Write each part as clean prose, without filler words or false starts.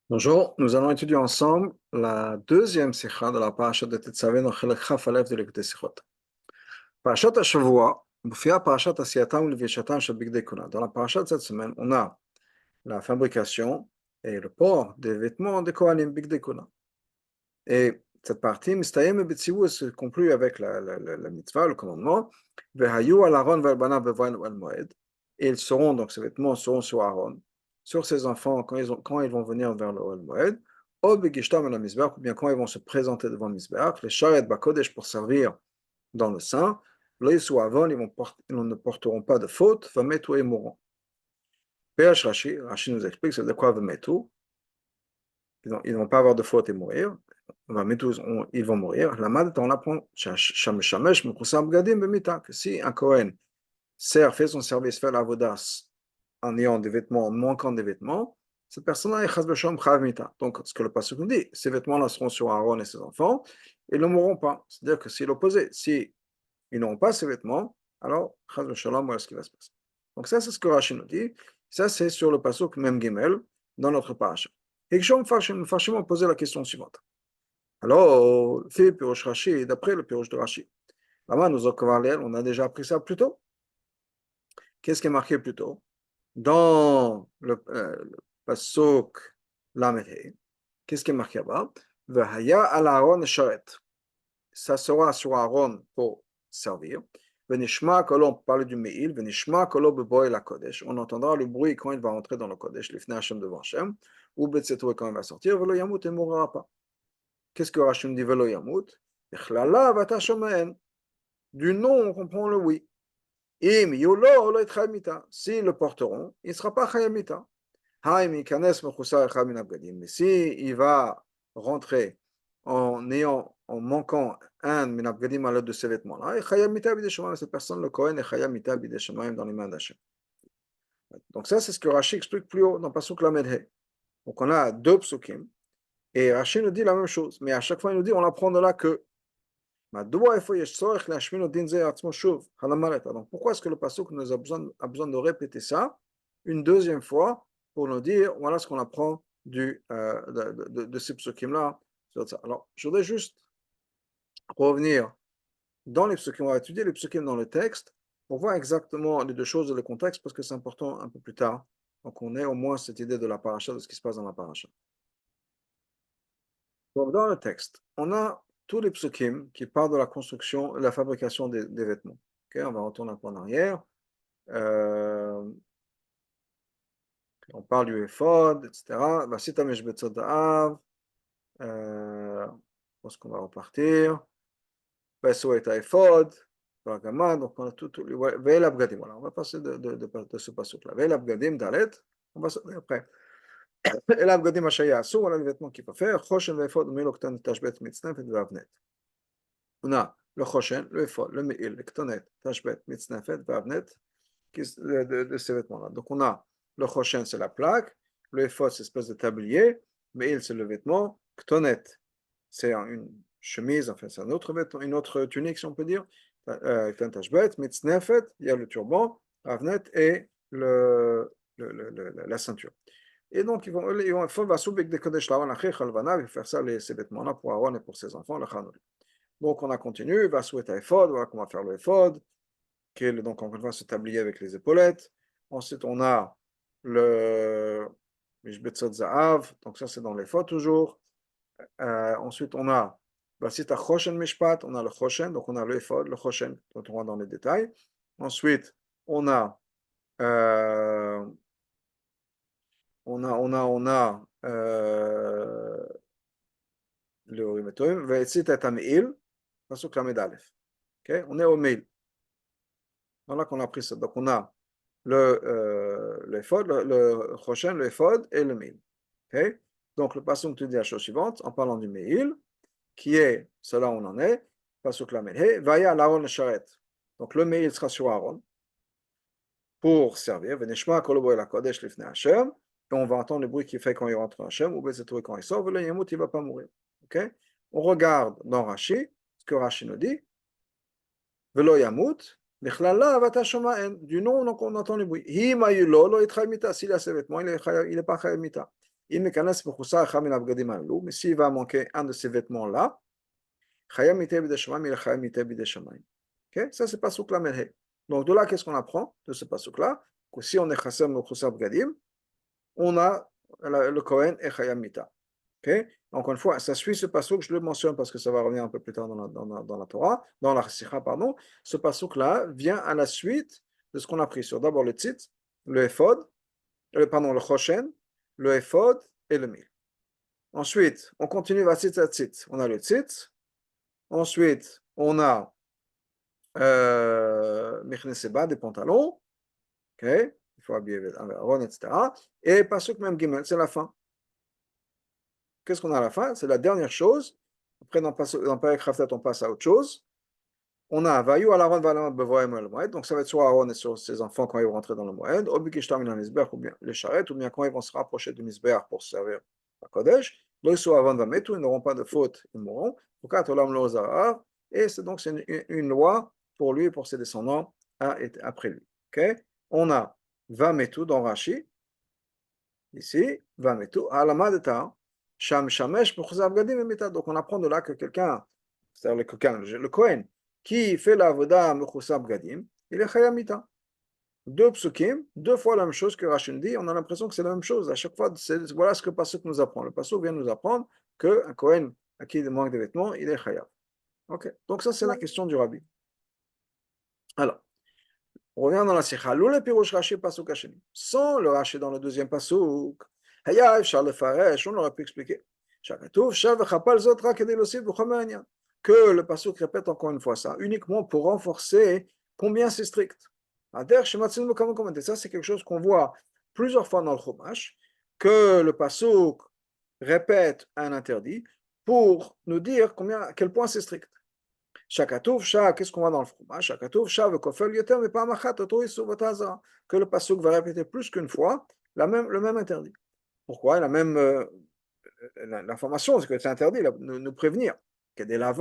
Bonjour, nous allons étudier ensemble la deuxième sikha de la parasha de Tetzaveh dans Chelek Chaf Aleph de l'Écoute Sichot. Parashat Hashavua, mufia parashat Asiyatam Levishatam Shel Bigdei Kuna. Dans la parasha de cette semaine, on a la fabrication et le port des vêtements des Kohanim Bigdei Kuna. Et cette partie, Mistayem et Betsivu, se conclut avec la mitzvah, le commandement, Vehayu al Aaron ve'al banav bevoin al moed. Et ils seront, donc ces vêtements seront sur Aaron, sur ses enfants quand ils vont venir vers le Ol Moed, ou bien quand ils vont se présenter devant le Mizbeach, les Sharet Bakodesh pour servir dans le sein, Avon, ils ne porteront pas de faute, Vametu et mourront. PH Rashi nous explique c'est de quoi Vametu, ils ne vont pas avoir de faute et mourir, ils vont mourir. La Mad, on apprend, que si un Kohen fait son service, fait la vodas, en ayant des vêtements, en manquant des vêtements, cette personne-là est chas b'shalom chayav mita. Donc, ce que le pasuk nous dit, ces vêtements-là seront sur Aaron et ses enfants, et ils ne mourront pas. C'est-à-dire que c'est l'opposé. Si ils n'auront pas ces vêtements, alors chas b'shalom, voilà ce qui va se passer. Donc ça, c'est ce que Rashi nous dit. Ça, c'est sur le pasuk Mem Gimel, dans notre parasha. Et Gishom Farshim ont posé la question suivante. Alors, fait Pirosh Rashi, d'après le Pirosh de Rashi. Là-bas, on a déjà appris ça plus tôt. Qu'est-ce qui est marqué plus tôt? Dans le pasuk Lamed, qu'est-ce qui est marqué là-bas? Vehaya al Aaron sharet. Ça sera sur Aaron pour servir. Venishma kolo, on parle du Meil. Venishma kolo beboy la Kodesh. On entendra le bruit quand il va entrer dans le Kodesh, l'ifne Hashem devant Hashem, ou betzetou quand il va sortir. Velo yamut, il ne mourra pas. Qu'est-ce que Hashem dit? Velo yamut. Echlala vata shomaen. Du nom, on comprend le oui. Im yolo lo etchamita. S'ils le porteront, il ne sera pas chayamita. Mais si il va rentrer en manquant un minabgadim à l'aide de ces vêtements-là, cette personne, le Kohen, est chayamita bideshamaim dans les mains d'Hachem. Donc ça, c'est ce que Rashi explique plus haut dans Pasuk Lamed He. Donc on a deux psukim, et Rashi nous dit la même chose, mais à chaque fois il nous dit, on apprend de là que donc pourquoi est-ce que le pasuk nous a besoin de répéter ça une deuxième fois pour nous dire voilà ce qu'on apprend de ces psukim-là. Alors, je voudrais juste revenir dans les psukim, on va étudier les psukim dans le texte pour voir exactement les deux choses et le contexte parce que c'est important un peu plus tard. Donc, on ait au moins cette idée de la paracha, de ce qui se passe dans la paracha. Donc, dans le texte, on a tous les psukim qui parlent de la construction et la fabrication des vêtements. Okay, on va retourner un peu en arrière. On parle du éphod, etc. Je pense qu'on va repartir. Beso et éphod. Donc on a tout les Ve'el abgadim. Voilà, on va passer de ce passage-là. Ve'el abgadim dalet. On va sauter après. Ve'el abgadim ashaya asur. Voilà les vêtements qu'il faut faire. Choshen ve'ephod miloktan tashbet mitznefet ve'avnet. On a le choshen, le éphod, le me'il, le ktonet, tashbet mitznefet ve'avnet de ces vêtements-là. Donc on a le choshen, c'est la plaque, le éphod, c'est une espèce de tablier, me'il, c'est le vêtement, ktonet, c'est une chemise, enfin c'est un autre vêtement, une autre tunique, si on peut dire, tashbet, mitznefet, il y a le turban, avnet et la ceinture. Et donc, ils vont faire ça, ces vêtements-là pour Aaron et pour ses enfants, le Hanouri. Donc, on a continué, va souhaiter éphod, voilà comment faire le éphod, qui est donc encore une fois ce tablier avec les épaulettes. Ensuite, on a le Mishbetzot Za'av, donc ça c'est dans l'éphod toujours. Ensuite, on a Vasita Choshen Mishpat, on a le Choshen, donc on a le éphod, le Choshen, dont on va dans les détails. Ensuite, on a le Urimetoim, Ve'etzit et Am'il, Pasuk Lamed Aleph. On est au Meil. Voilà qu'on a pris ça. Donc on a le éphod, le choshen, le éphod et le Meil. Donc le passage te dit la chose suivante, en parlant du Meil, qui est, cela on en est, passage Lamed He, Vaya l'Aaron le Sharet. Donc le Meil sera sur Aaron pour servir, Venishma Kolobo et la Kodesh Lifne Hashem, et on va entendre le bruit qu'il fait quand il rentre en Hashem, ou Bezetou quand il sort, le Yamut, il ne va pas mourir. On regarde dans Rashi, ce que Rashi nous dit, Velo Yamut, du nom, donc on entend le bruit. S'il a ses vêtements, il n'est pas chayamita. mais s'il va manquer un de ces vêtements-là, Chayam Mitei B'dei Shamayim, il est Chayam Mitei B'dei Shamayim. Ok, ça c'est pasuk la melhe. Donc de là, qu'est-ce qu'on apprend de ce pasuk-là? Que si on est chassam ou choussa b'gadim, on a le Kohen et Chayam Mita. Ok, encore une fois, ça suit ce pasuk, je le mentionne parce que ça va revenir un peu plus tard dans la Torah, dans la Sikha, pardon. Ce pasuk-là vient à la suite de ce qu'on a pris sur d'abord le tzitz, le ephod, pardon, le choshen, le ephod et le mil. Ensuite, on continue à tzitz. On a le tzitz. Ensuite, on a Mechneseba, des pantalons, okay? Il faut habiller un Aaron, etc. Et Pasuk même Gimel, c'est la fin. Qu'est-ce qu'on a à la fin? C'est la dernière chose. Après, dans Perek Chavtet, on passe à autre chose. On a Vayu al Aaron Valamat Bevoim el Moed, donc ça va être soit Aaron et sur ses enfants quand ils vont rentrer dans le Moed, ou Bikishtam in Misbeach, ou bien les charrettes, ou bien quand ils vont se rapprocher du Misbeach pour servir à Kodesh. L'Oisu Aaron va mettre, ils n'auront pas de faute, ils mourront. Pourquoi Olam lo Zahar? Et c'est donc une loi pour lui et pour ses descendants après lui. Okay? On a Vametu dans Rashi, ici, Vametu, Alamadeta, Sham Shamesh, Mechouzav Gadim et Mita. Donc on apprend de là que quelqu'un, c'est-à-dire le Kohen, qui fait la Avoda Mechouzav Gadim, il est Chayamita. Deux psukim, deux fois la même chose que Rachid dit, on a l'impression que c'est la même chose. À chaque fois, voilà ce que le Pasuk nous apprend. Le Pasuk vient nous apprendre qu'un Kohen à qui il manque de vêtements, il est Chayam. Ok, donc ça c'est la question du Rabbi. Alors, on revient dans la Sikha. Le pirouche Rashi Pasuk Hasheni. Sans le Rashi dans le deuxième Pasuk, Haya Efshar le Faresh, on aurait pu expliquer. Shakatouf, Shav Chapal Zotra Kedelosi B'Chomer que le Pasuk répète encore une fois ça, uniquement pour renforcer combien c'est strict. Ça, c'est quelque chose qu'on voit plusieurs fois dans le Chumash, que le Pasuk répète un interdit pour nous dire à quel point c'est strict. Shakatouf, qu'est-ce qu'on voit dans le fromage? Shakatouf, Vekofel Yoter, mais pas Machat, que le Pasuk va répéter plus qu'une fois le même interdit. Pourquoi? L'information, c'est que c'est interdit, nous prévenir. Alors,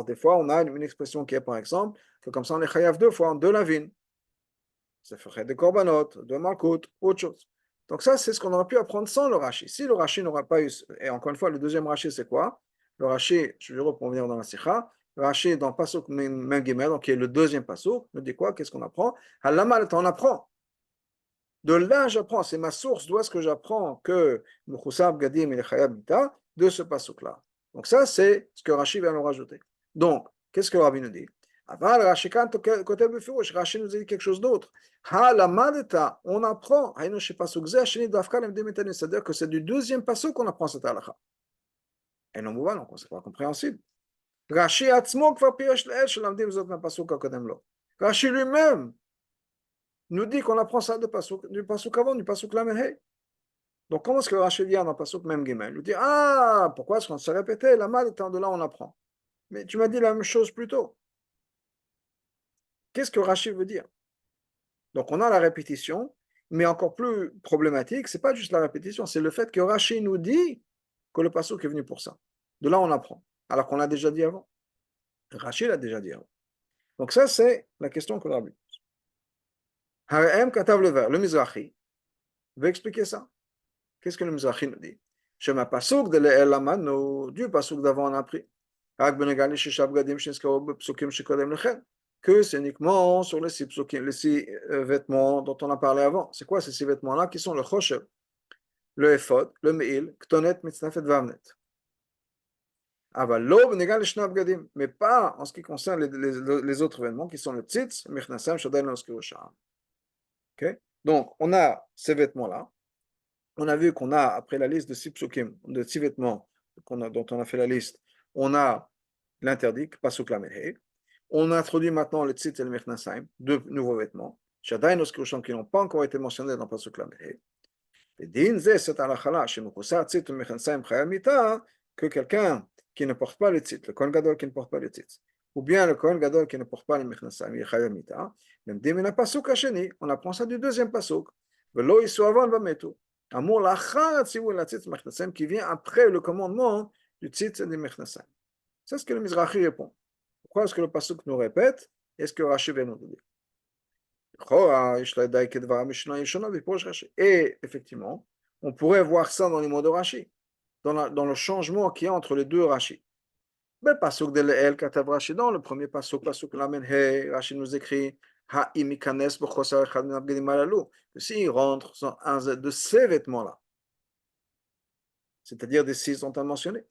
des fois, on a une expression qui est, par exemple, que comme ça, on est chayav deux fois, deux lavines. Ça ferait des korbanot, deux malkout, autre chose. Donc, ça, c'est ce qu'on aurait pu apprendre sans le Rashi. Si le Rashi n'aurait pas eu, et encore une fois, le deuxième Rashi, c'est quoi? Le Rashi, je vais revenir dans la Sikha, le Rashi dans Pasuk Mem Gimel, donc qui est le deuxième Pasuk, nous dit quoi? Qu'est-ce qu'on apprend? Halamal, on apprend. De là, j'apprends, c'est ma source, d'où est-ce que j'apprends que Mechoussab Gadim et Chayab Mita, de ce pasuk-là. Donc ça, c'est ce que Rashi vient nous rajouter. Donc, qu'est-ce que Rabbi nous dit? Aval Rashi quand côté Befirouch, Rashi nous dit quelque chose d'autre. Ha la madeta, on apprend, c'est-à-dire que c'est du deuxième pasuk qu'on apprend cette halakha. Et non, donc c'est pas compréhensible. Rashi atzmo kvar piresh le'el shelamdim zot ma pasuk hakodem lo. Rashi lui-même nous dit qu'on apprend ça du pasuk avant, du pasuk lamed. Donc, comment est-ce que Rachel vient dans le pasuk même Gimel? Il nous dit, ah, pourquoi est-ce qu'on s'est répété? La mal étant de là, on apprend. Mais tu m'as dit la même chose plus tôt. Qu'est-ce que Rachel veut dire? Donc, on a la répétition, mais encore plus problématique, c'est pas juste la répétition, c'est le fait que Rachel nous dit que le pasuk est venu pour ça. De là, on apprend. Alors qu'on l'a déjà dit avant. Rachel l'a déjà dit avant. Donc, ça, c'est la question qu'on a vue. Harem Katav le Mizrahi veut expliquer ça. Qu'est-ce que le Mizrahi nous dit? Shema pasuk de l'Elamanu, du pasuk d'avant on a appris. Que c'est uniquement sur les six vêtements dont on a parlé avant. C'est quoi ces six vêtements-là qui sont le choshev, le ephod, le meil, ktonet, mitznafet, vavnet. Mais pas en ce qui concerne les autres vêtements qui sont le tzitz, mechnasam, shadal, noskirusha. Donc, on a ces vêtements-là. On a vu qu'on a, après la liste de six psukim, de six vêtements dont on a fait la liste, on a l'interdit, pasuk lamehe. On a introduit maintenant le tzitz et le mechnasaim, deux nouveaux vêtements, shadain oskrusham qui n'ont pas encore été mentionnés dans pasuk lamehe. Et din ze c'est alachala, shemukusa tzitz et mechnasaim chayamita, que quelqu'un qui ne porte pas le tzitz, le kohen gadol qui ne porte pas le tzitz, ou bien le kohen gadol qui ne porte pas le mechnasaim, il chayamita, même dimina pasuk hasheni, on apprend ça du deuxième pasuk, velo isu avan vametu. Amour lachar tzivul la tzitz mechnasem qui vient après le commandement du tzitz et du mechnasem. C'est ce que le Mizrahi répond. Pourquoi est-ce que le pasuk nous répète? Est-ce que Rashi vient nous dire? Et effectivement, on pourrait voir ça dans les mots de Rashi, dans le changement qu'il y a entre les deux Rashi. Ben, pasuk de l'El katav Rashi, dans le premier pasuk, pasuk lamen he, Rashi nous écrit ha'im ikanes b'chosar echad min abgedim halalu, que s'il rentre dans un de ces vêtements-là, c'est-à-dire des six dont on a mentionné.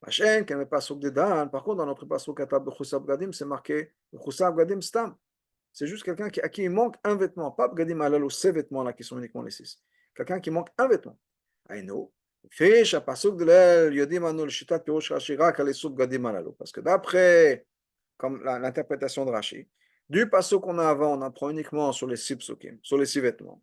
Machin, quand le pasuk de Dan, par contre, dans notre pasuk katav b'chosar b'gadim, c'est marqué b'chosar b'gadim stam. C'est juste quelqu'un à qui il manque un vêtement, pas b'gadim halalu, ces vêtements-là qui sont uniquement les six. Quelqu'un qui manque un vêtement. Aïno. Fiche à pasuk de l'El, yodim anu le shitat pirush Rashi rak al esub gadim halalu. Parce que d'après comme l'interprétation de Rashi. Du passage qu'on a avant, on apprend uniquement sur les six psukim, sur les six vêtements.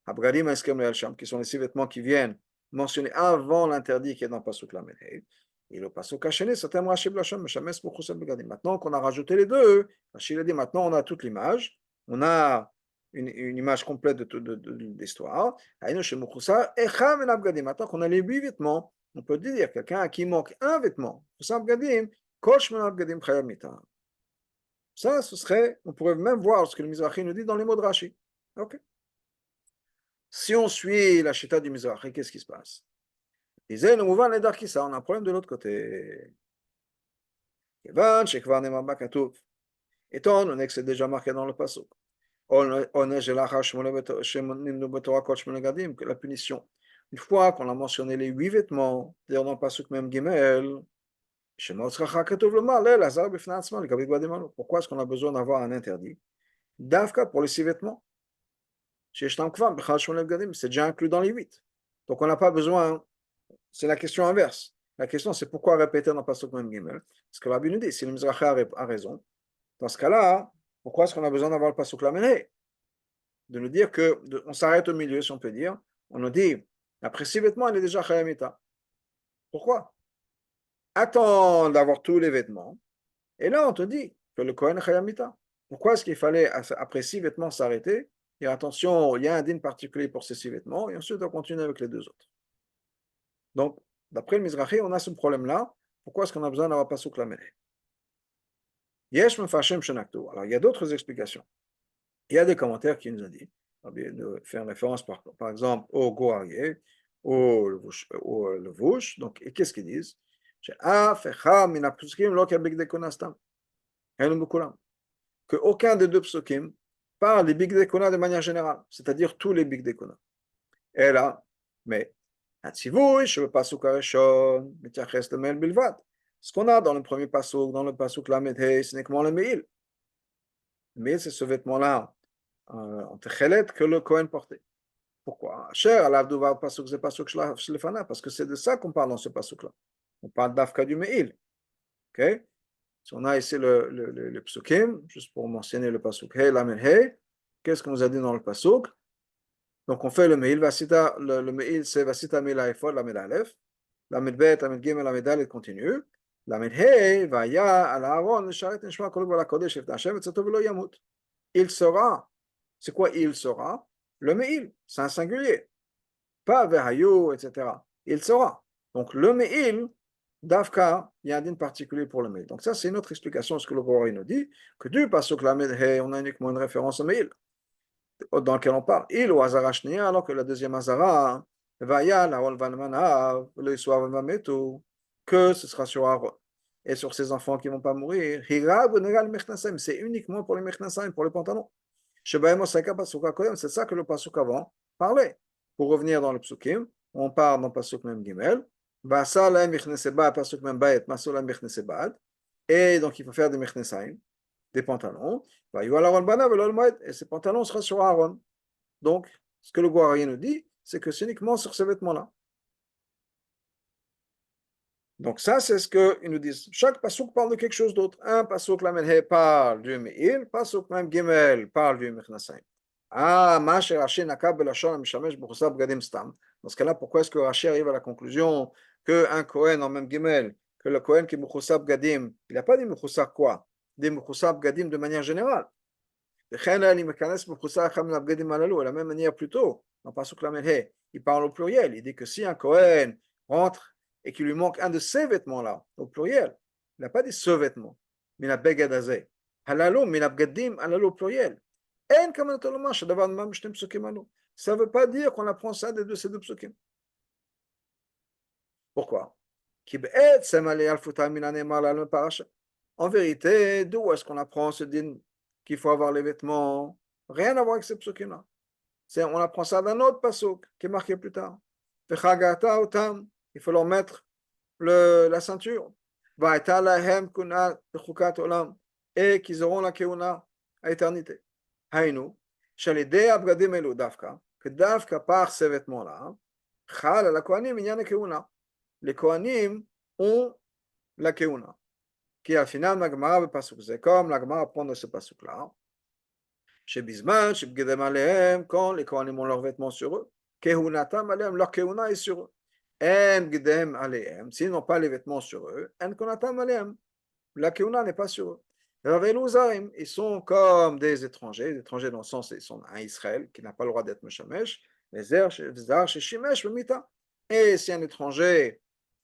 Abgadim eskem le Sham, qui sont les six vêtements qui viennent mentionner avant l'interdit qui est dans le pasuk la Menhei. Et le pasuk cachené, c'est un Rashi Blacham, Meshames pour Chusel Begadim. Maintenant qu'on a rajouté les deux, Rashi a dit maintenant on a toute l'image, on a une image complète de l'histoire. Maintenant qu'on a les huit vêtements, on peut dire quelqu'un qui manque un vêtement, Chusel Begadim, Kosh Men Abgadim Chayam Mitan. Ça, ce serait, on pourrait même voir ce que le Mizrahi nous dit dans les mots de Rashi. Okay. Si on suit la chita du Mizrahi, qu'est-ce qui se passe? Il disait, on a un problème de l'autre côté. Étant donné que c'est déjà marqué dans le pasuk. La punition. Une fois qu'on a mentionné les huit vêtements, dans le pasuk même Gimel, pourquoi est-ce qu'on a besoin d'avoir un interdit? Davka pour les six vêtements. C'est déjà inclus dans les 8. Donc on n'a pas besoin, c'est la question inverse. La question c'est pourquoi répéter dans Pasuk Mem Gimel? Parce que Rabbi nous dit, si le Mizrahi a raison, dans ce cas-là, pourquoi est-ce qu'on a besoin d'avoir le Pasuk Lamené? De nous dire on s'arrête au milieu, si on peut dire. On nous dit, après 6 vêtements, il est déjà Chayamita. Pourquoi? Attends d'avoir tous les vêtements. Et là, on te dit que le Kohen est Chayamita. Pourquoi est-ce qu'il fallait, après 6 vêtements, s'arrêter? Et attention, il y a un din particulier pour ces 6 vêtements, et ensuite on continue avec les 2 autres. Donc, d'après le Mizrahi, on a ce problème-là. Pourquoi est-ce qu'on a besoin d'avoir pasuk la mêlée? Yesh mefashem shenaktu. Alors, il y a d'autres explications. Il y a des commentaires qui nous ont dit, de faire référence par exemple au Goarié, au Levouche. Donc, et qu'est-ce qu'ils disent? Que aucun des deux psukim parle des big dekona de manière générale, c'est-à-dire tous les big dekona. Et là, mais ce qu'on a dans le premier pasuk, dans le pasuk Lamed Hey, c'est uniquement le Meil. Mais c'est ce vêtement-là en Techelet que le Kohen portait. Pourquoi? Parce que c'est de ça qu'on parle dans ce pasuk-là. On parle d'Afka du Meil. Okay? Si on a ici le psukim, juste pour mentionner le pasuk Hey, Lamed Hey, qu'est-ce qu'on nous a dit dans le pasuk? Donc on fait le Meil, le Meil c'est Vasita Mila Ephod, la Medalef, la Medbet, la Medgim, la Medal continue, la Medhei, Vaya, al Aaron, le Sharet Nishma, Kolub la Kodesh, Shef Hashem, etc. Yamut. Il sera, c'est quoi il sera? Le Meil, c'est un singulier, pas Vehayu, etc. Il sera. Donc le Meil, Davka, il y a un din particulier pour le Meil. Donc ça c'est une autre explication de ce que le Boré nous dit, que du Pasuk la Medhei, on a uniquement une référence au Meil dans lequel on parle. Il ou Azara Shnia, alors que la deuxième Azara, Vaya, la Rolvanmana, le Soir que ce sera sur Aaron et sur ses enfants qui ne vont pas mourir. C'est uniquement pour les Mechnassim, pour les pantalons. C'est ça que le Pasuk avant parlait. Pour revenir dans le Psukim, on parle dans le Pasuk même Gimel. Et donc il faut faire des Mechnassim, des pantalons. Et ces pantalons seront sur Aaron. Donc, ce que le Goharien nous dit, c'est que c'est uniquement sur ces vêtements-là. Donc ça, c'est ce qu'ils nous disent. Chaque pasouk parle de quelque chose d'autre. Un pasouk Lamed parle du Meil, pasouk même Gimel parle du Mechnassim. Ah, Masher Rashi Nakab Belashon Mishamesh B'Chusab Gadim Stam. Dans ce cas-là, pourquoi est-ce que Rashi arrive à la conclusion qu'un Kohen en même Gimel, que le Kohen qui est B'Chusab Gadim, il n'a pas dit B'Chusab quoi? Des B'Chusab Gadim de manière générale. De la même manière plus tôt, dans Pasuk Lamed, il parle au pluriel. Il dit que si un Kohen rentre et qu'il lui manque un de ces vêtements-là, au pluriel, il n'a pas dit ce vêtement, mais la begadazé. Halalo, mais la begadim, halalo au pluriel. Ça ne veut pas dire qu'on apprend ça de ces deux psukim. Pourquoi? En vérité, d'où est-ce qu'on apprend ce din qu'il faut avoir les vêtements? Rien à voir avec ce psukim-là. On apprend ça d'un autre pasuk qui est marqué plus tard. Il faut leur mettre la ceinture. Et qu'ils auront la keuna à éternité. Hainu, que davka par ces vêtements-là, les Kohanim ont la keuna. Qui al final, c'est comme la Gemara apprend de ce pasuk-là. Chez Bisman, chez Bgedem Alehem, quand les Kohanim ont leurs vêtements sur eux, Kehunatam Alehem, leur Kehuna est sur eux. En Bgedem Alehem, s'ils n'ont pas les vêtements sur eux, En Konatam Alehem, la Kehuna n'est pas sur eux. Ils sont comme des étrangers dans le sens, ils sont un Israël qui n'a pas le droit d'être Meshamesh, les Zar chez Shimesh, le Mita. Et si un étranger,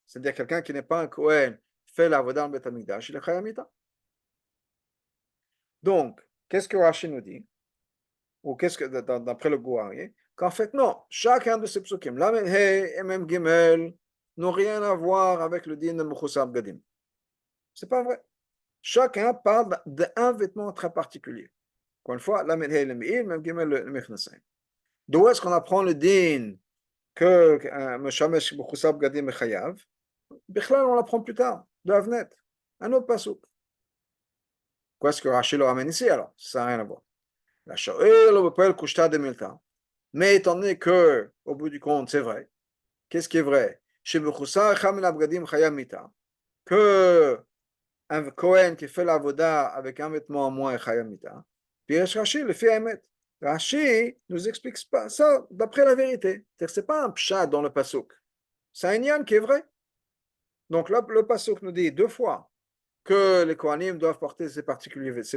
c'est-à-dire quelqu'un qui n'est pas un Kohen, fait la Vodan Bet Hamikdash, il est Chayamita. Donc, qu'est-ce que Rashi nous dit? Ou qu'est-ce que, d'après le Gouarier, qu'en fait, non, chacun de ces psukim, Lamed He et même Gimel, n'ont rien à voir avec le din de Mechusar Gadim. C'est pas vrai. Chacun parle d'un vêtement très particulier. Encore une fois, Lamed He le Me'il, même Gimel le Mechnasayim. D'où est-ce qu'on apprend le din que Meshamesh Mechusar Gadim est Chayav? Bichlal, on l'apprend plus tard, de Avnet, un autre pasuk. Qu'est-ce que Rashi le ramène ici alors? Ça n'a rien à voir. La Shoel Obepel Kushta de Milta. Mais étant donné que, au bout du compte, c'est vrai. Qu'est-ce qui est vrai? Chez Bechoussar, Chamel Abgadim Chayamita. Que un Kohen qui fait la voda avec un vêtement en moins est Chayamita. Puis Rashi le fait émettre. Rashi nous explique pas ça d'après la vérité. C'est-à-dire c'est pas un pshat dans le pasuk. C'est un yan qui est vrai. Donc là, le pasuk nous dit deux fois que les Kohanim doivent porter ces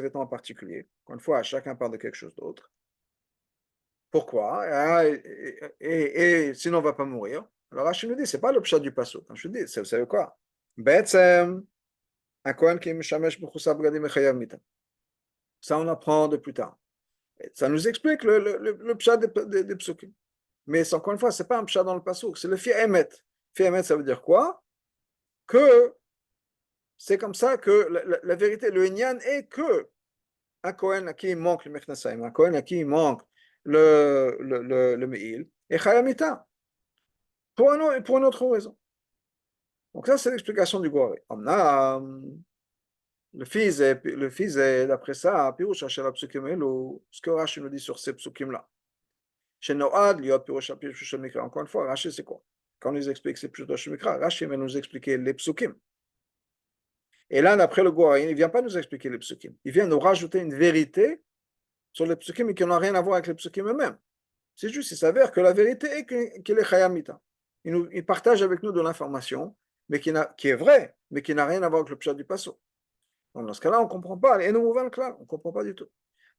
vêtements particuliers. Encore une fois, chacun parle de quelque chose d'autre. Pourquoi? Et sinon, on ne va pas mourir. Alors, Rachid nous dit, ce n'est pas le pshat du pasuk. Je dis, vous savez quoi? Betsem, un Kohen qui mishamesh b'chusab gadim echayav mita. Ça, on apprend de plus tard. Ça nous explique le pshat des psukim. Mais encore une fois, ce n'est pas un pshat dans le pasuk, c'est le fi emet. Fi emet, ça veut dire quoi? Que c'est comme ça que la vérité, le inyan est que un Kohen à qui il manque le mechnasayim, un Kohen à qui il manque le Me'il, et Chayamita, pour une autre raison. Donc ça, c'est l'explication du Gouré. Le fils est d'après ça, Pirouche Hachel Psukim Elu, ce que Rashi nous dit sur ces psukim-là. Chez Noad, Liot Pirouche Hachel Mikra. Encore une fois, Rashi, c'est quoi? Quand on nous explique c'est Pirouche Hachel Mikra, Rashi va nous expliquer les psukim. Et là, d'après le Gouré, il ne vient pas nous expliquer les psukim. Il vient nous rajouter une vérité sur les psukim qui n'ont rien à voir avec les psukim eux-mêmes. C'est juste, il s'avère que la vérité est qu'il est chayamita. Il partage avec nous de l'information, mais qui est vraie, mais qui n'a rien à voir avec le pshat du passo. Donc, dans ce cas-là, on ne comprend pas. Et nous, on ne comprend pas du tout.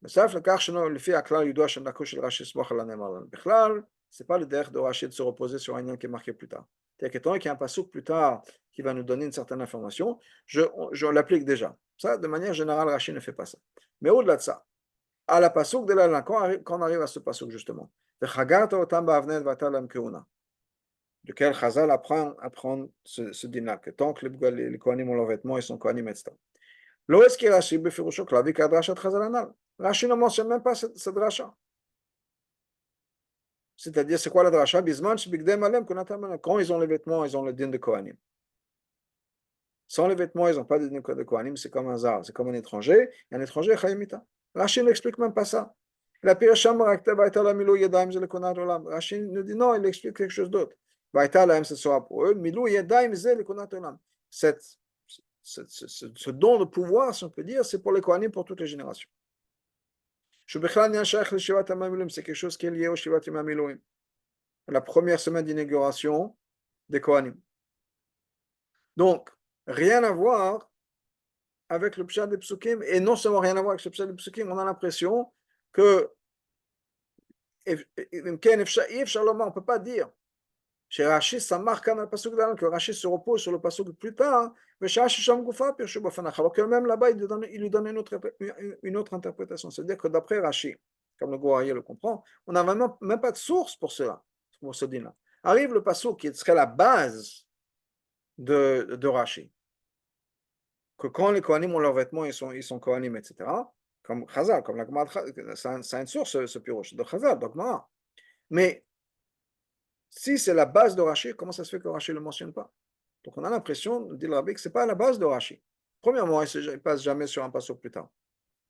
Mais ça, le fait à Klal, il doit ce n'est pas le derrière de Rachid de se reposer sur un lien qui est marqué plus tard. C'est-à-dire qu'il y a un passouk plus tard qui va nous donner une certaine information, je l'applique déjà. Ça, de manière générale, Rachid ne fait pas ça. Mais au-delà de ça, à la pasuk de la quand on arrive à ce pasuk justement, duquel Chazal apprend ce din-là, que tant que les Kohanim ont leurs vêtements, ils sont Kohanim, etc. Lo eski Rashi befirusho klavi kadrashat Chazal anal. Rashi ne mentionne même pas cette drasha. C'est-à-dire, c'est quoi la drasha? Bisman shebigdem alem kunatam alem. Quand ils ont les vêtements, ils ont le din de Kohanim. Sans les vêtements, ils n'ont pas de din de Kohanim, c'est comme un zar, c'est comme un étranger, et un étranger est chayimita. Rashi n'explique même pas ça. La Pirasham Rachid nous dit non, il explique quelque chose d'autre. Ce sera pour eux. Ce don de pouvoir, si on peut dire, c'est pour les Kohanim pour toutes les générations. C'est quelque chose qui est lié au Shivat Yom HaMiluim, la première semaine d'inauguration des Kohanim. Donc, rien à voir avec le Pshat des Psukim, et non seulement rien à voir avec le Pshat des Psukim, on a l'impression que on ne peut pas dire chez Rashi, ça marque le pasuk d'Alan, que Rashi se repose sur le pasuk plus tard, alors que même là-bas, il lui donne une autre interprétation. C'est-à-dire que d'après Rashi, comme le Goraïe le comprend, on n'a même pas de source pour cela, pour ce din-là. Arrive le pasuk qui serait la base de Rashi. Que quand les Kohanim ont leurs vêtements, ils sont Kohanim, etc. Comme Chazal, comme la Gemara, c'est une source, ce pirouche, de Chazal, donc Gemara. Mais si c'est la base de Rashi, comment ça se fait que Rashi ne le mentionne pas? Donc on a l'impression, dit le Rabbi, que ce n'est pas la base de Rashi. Premièrement, il ne passe jamais sur un passage plus tard.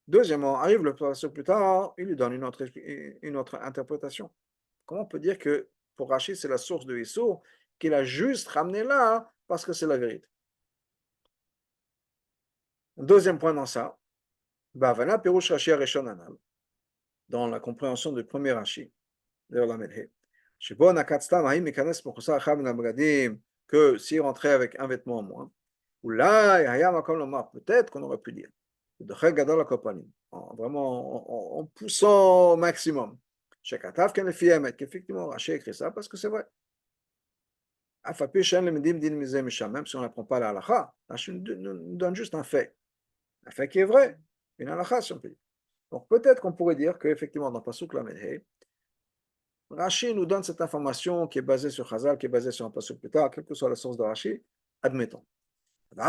Deuxièmement, arrive le passage plus tard, il lui donne une autre interprétation. Comment on peut dire que pour Rashi, c'est la source de Issur, qu'il a juste ramené là parce que c'est la vérité? Deuxième point dans ça, Bavana Pirush Rashi Arishon Anal, dans la compréhension du premier Rashi, de la Medhe, Shebo Nakatstam Haim Mekanes Mokusa Acham Nabgadim, que s'il rentrait avec un vêtement en moins, ou là, Hayam Akom Lomar, peut-être qu'on aurait pu dire, de Gadol Akopanim, vraiment en poussant au maximum. Shekatav Ken Lefi Emet, qu'effectivement Rashi écrit ça parce que c'est vrai. Afapi Shen Lemedim Din Mizeh Misham, même si on n'apprend pas la halakha, Rashi nous donne juste un fait qui est vrai, une halakha si on peut dire. Donc peut-être qu'on pourrait dire qu'effectivement dans Pasuk Lamed, Rashi nous donne cette information qui est basée sur Chazal, qui est basée sur un Pasuk plus tard, quelle que soit la source de Rashi, admettons. Mais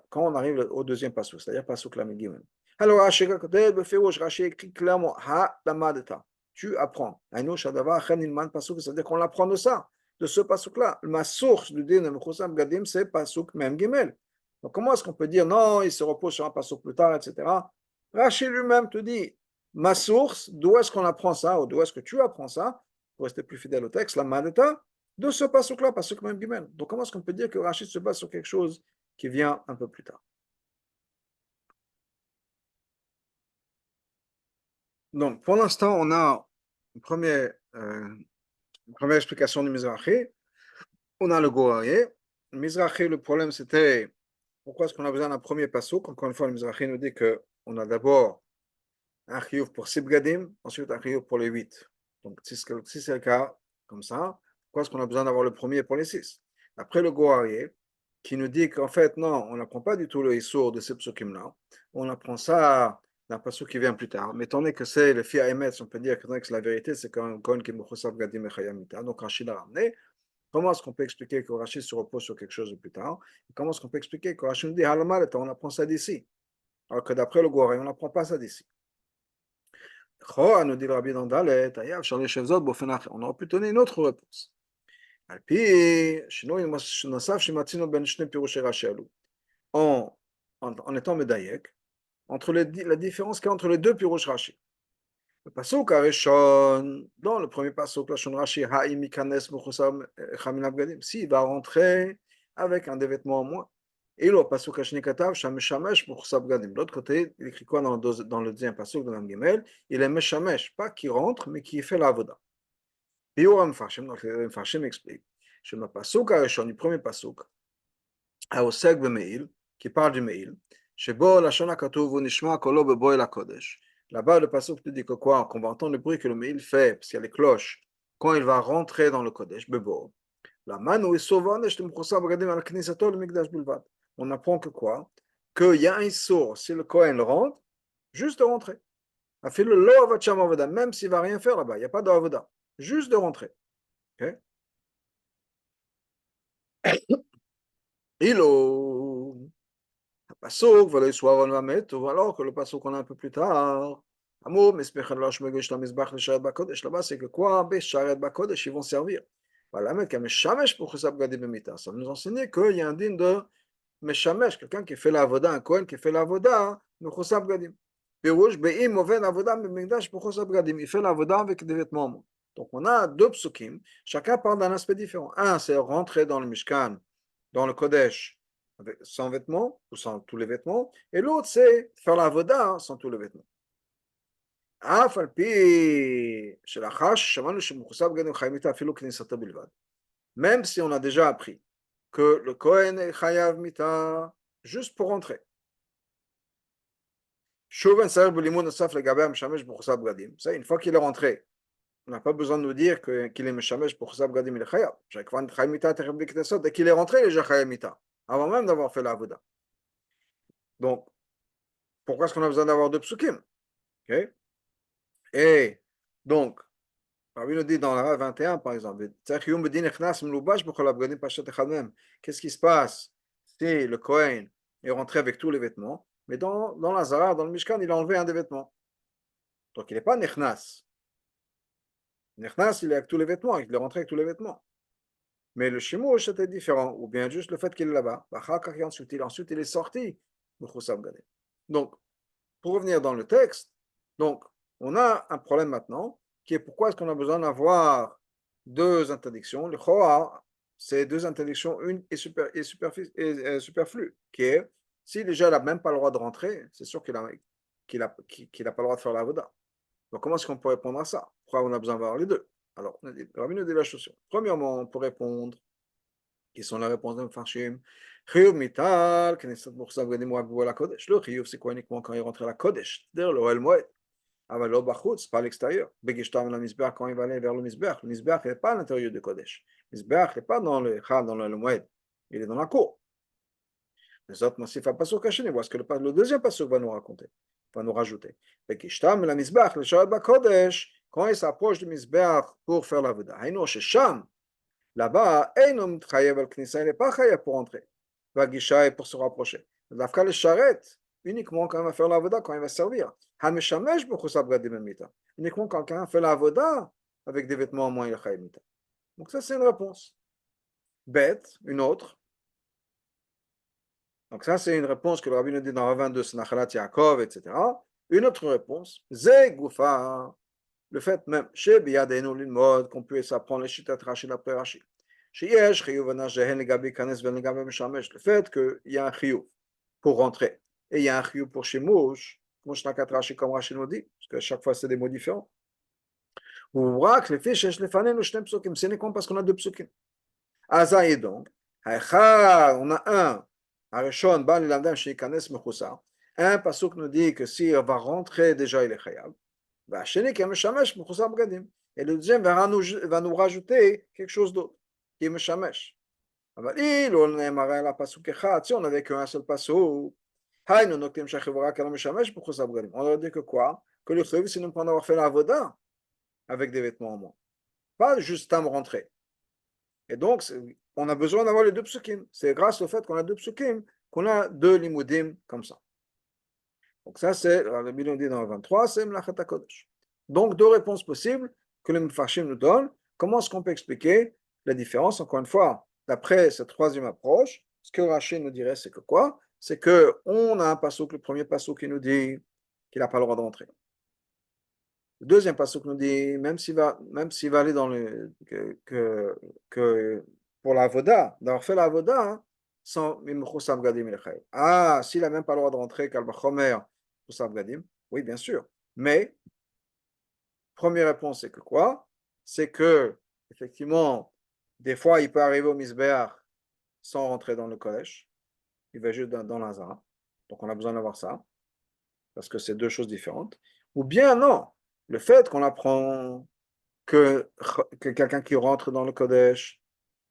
quand on arrive au deuxième Pasuk, c'est-à-dire Pasuk Lamed Gimel, alors Rashi écrit clairement Ha Lamadeta, tu apprends. C'est-à-dire qu'on apprend de ce Pasuk-là. Ma source du din de Mechusam Gadim, c'est Pasuk Mem Gimel. Donc comment est-ce qu'on peut dire non, il se repose sur un Pasuk plus tard, etc. Rashi lui-même te dit ma source, d'où est-ce qu'on apprend ça, ou d'où est-ce que tu apprends ça, pour rester plus fidèle au texte, la Madeta, de ce pasuk-là, pasuk même Gimel. Donc comment est-ce qu'on peut dire que Rachid se base sur quelque chose qui vient un peu plus tard? Donc pour l'instant, on a une première explication du Mizrahi. On a le Goraye. Le Mizrahi, le problème c'était pourquoi est-ce qu'on a besoin d'un premier pasuk? Encore une fois, le Mizrahi nous dit qu'on a d'abord un chiyuv pour 6 bgadim, ensuite un chiyuv pour les 8. Donc, si c'est le cas, comme ça, pourquoi est-ce qu'on a besoin d'avoir le premier pour les 6? Après le Goarié, qui nous dit qu'en fait, non, on n'apprend pas du tout le Issour de ces psukim-là, on apprend ça d'un passage qui vient plus tard. Mais étant donné que c'est le Fia Emetz, on peut dire que c'est la vérité, c'est qu'un Kohen qui est Gadim et Chayamita, donc Rachid l'a ramené. Comment est-ce qu'on peut expliquer que Rachid se repose sur quelque chose de plus tard? Et comment est-ce qu'on peut expliquer que Rachid nous dit Halamal, on apprend ça d'ici? Alors que d'après le Goarié, on n'apprend pas ça d'ici. Nous dit le Rabbi dans Dalet, on aurait pu donner une autre réponse. En, en étant médaillek, entre la différence qu'il y a entre les deux pirouches Rashi. Le pasuk Arishon, dans le premier pasuk, la Shon Rashi, Ha'im Mikanes Mukhusam Chaminav Gadim, s'il va rentrer avec un des vêtements en moins. Et le pasuk Hashni Katav, Shameshamesh Mukhusam Gadim. De l'autre côté, il écrit quoi dans le deuxième pasuk de l'Amgimel? Il est Meshamesh, pas qui rentre, mais qui fait la voda. Biur Amfashim, donc le Mfashim explique. Je me pasuk Arishon, du premier pasuk, Aosek Bemeil, qui parle du Meil, Shebo Lashon HaKatuv Nishma Kolo Beboel HaKodesh. Là-bas, le passage te dit que quoi? Qu'on va entendre le bruit que le Meil fait, parce qu'il y a les cloches, quand il va rentrer dans le Kodesh, Bebo. La manu est sauvant, on apprend que quoi? Qu'il y a un sourd, si le Kohen rentre, juste de rentrer. Même s'il ne va rien faire là-bas, il n'y a pas d'avoda, juste de rentrer. Okay? Ilo, pasuk, voilà, soit on va mettre, ou alors que le pasuk qu'on a un peu plus tard, Amour, là-bas, c'est que quoi? Ils vont servir. Voilà, mais ça nous enseigne qu'il y a un din de Meshamesh, quelqu'un qui fait la avoda, un Kohen qui fait la avoda, Mechusab Gadim. Pirouche, Be'im, Oven, Avoda, Memegdash, Mechusab Gadim. Il fait la avoda avec des vêtements. Donc on a deux psukim, chacun parle d'un aspect différent. Un, c'est rentrer dans le Mishkan, dans le Kodesh, sans vêtements, ou sans tous les vêtements. Et l'autre, c'est faire la avoda sans tous les vêtements. Même si on a déjà appris que le Kohen est chayav mita juste pour rentrer. Ça, une fois qu'il est rentré, on n'a pas besoin de nous dire qu'il est meshamesh pour chusab gadim il est chayav. Dès qu'il est rentré, il est déjà chayav mita, avant même d'avoir fait la avoda. Donc, pourquoi est-ce qu'on a besoin d'avoir deux psukim? Okay? Et donc, Rabbi nous dit dans la 21, par exemple, qu'est-ce qui se passe si le Kohen est rentré avec tous les vêtements, mais dans la Zara, dans le Mishkan, il a enlevé un des vêtements. Donc il n'est pas Nechnas. Nechnas, il est avec tous les vêtements, il est rentré avec tous les vêtements. Mais le Shimouch, c'était différent, ou bien juste le fait qu'il est là-bas. Ensuite, il est sorti. Donc, pour revenir dans le texte, donc, on a un problème maintenant, qui est pourquoi est-ce qu'on a besoin d'avoir deux interdictions. Le Choa, c'est deux interdictions, une est, superflue, qui est, si déjà il n'a même pas le droit de rentrer, c'est sûr qu'il a pas le droit de faire la voda. Donc, comment est-ce qu'on peut répondre à ça? Pourquoi on a besoin d'avoir les deux? Alors, Rabbi nous dit la chose. Premièrement, pour répondre, qui sont la réponse de Mfarshim. Chiyuv mital, Knesset Mouchsav Gadim Wagbu la Kodesh. Le chiyuv, c'est quoi uniquement quand il rentre à la Kodesh, c'est-à-dire le Oel Moed. Ah ben, le Bachutz, pas à l'extérieur. Begishtam la Misbeach, quand il va aller vers le Misbeach. Le Misbeach, il n'est pas à l'intérieur du Kodesh. Le Misbeach, il n'est pas dans le Chal, dans le Moed. Il est dans la cour. Les autres massifs à Pasuk Hachini, voilà ce que le deuxième Pasuk va nous raconter, va nous rajouter. Begishtam la Misbeach, le Shabbat Bakodesh, quand il s'approche du Misbeach pour faire la Veda. Haïno, Shesham. Là-bas, il n'est pas chayav pour entrer. Vagisha est pour se rapprocher. L'afka le charrette, uniquement quand il va faire la voda, quand il va servir. Hameshamesh b'chusab gadim mita. Uniquement quand quelqu'un fait la voda avec des vêtements moins il est chayav mita. Donc ça, c'est une réponse. Bête, une autre. Donc ça, c'est une réponse que le rabbin nous dit dans la 22, Nachalat Yaakov, etc. Une autre réponse, Ze Goufa. Le fait même, chez Biyadenu l'ilmod, qu'on puisse apprendre les chitat Rashi d'après Rashi. Chez Yesh, Chiyuv Anashehen, Gabi Kanes, Ven Gabi Meshamesh. Le fait qu'il y a un chiyuv pour rentrer et il y a un chiyuv pour Shemouch, Moshnakat Rashi comme Rashi nous dit, parce que chaque fois c'est des mots différents. Ou Rak, les fiches, les fanen, Shnem Psukim, c'est uniquement parce qu'on a deux Psukim. Azaï donc, on a un, Arishon, Ban Lilandam, chez Kanes Mechousa. Un pasuk nous dit que s'il va rentrer, déjà il est chayav. Et le deuxième va nous rajouter quelque chose d'autre, qui est Meshamesh. Si on n'avait qu'un seul passouk, on aurait dit que quoi? Que le chayv, c'est nous prendre avoir fait la voda avec des vêtements en moins. Pas juste à me rentrer. Et donc, on a besoin d'avoir les deux psukim. C'est grâce au fait qu'on a deux psukim qu'on a deux limudim comme ça. Donc ça, c'est, le bilan dit dans le 23, c'est Mlachat HaKodesh. Donc, deux réponses possibles que le Mfarshim nous donne. Comment est-ce qu'on peut expliquer la différence? Encore une fois, d'après cette troisième approche, ce que Rashi nous dirait, c'est que quoi? C'est qu'on a un passouk, le premier passouk qui nous dit qu'il n'a pas le droit d'entrer. Le deuxième passouk nous dit, même s'il va aller dans le, que pour la voda, d'avoir fait la voda, hein, sans Mimchusam Gadim Ilechayv. Ah, s'il n'a même pas le droit de rentrer, Kalbachomer, Mimchusam Gadim, oui, bien sûr. Mais, première réponse, c'est que quoi? C'est que, effectivement, des fois, il peut arriver au Misbeach sans rentrer dans le collège. Il va juste dans l'Azara. Donc, on a besoin d'avoir ça, parce que c'est deux choses différentes. Ou bien, non, le fait qu'on apprend que quelqu'un qui rentre dans le Kodesh,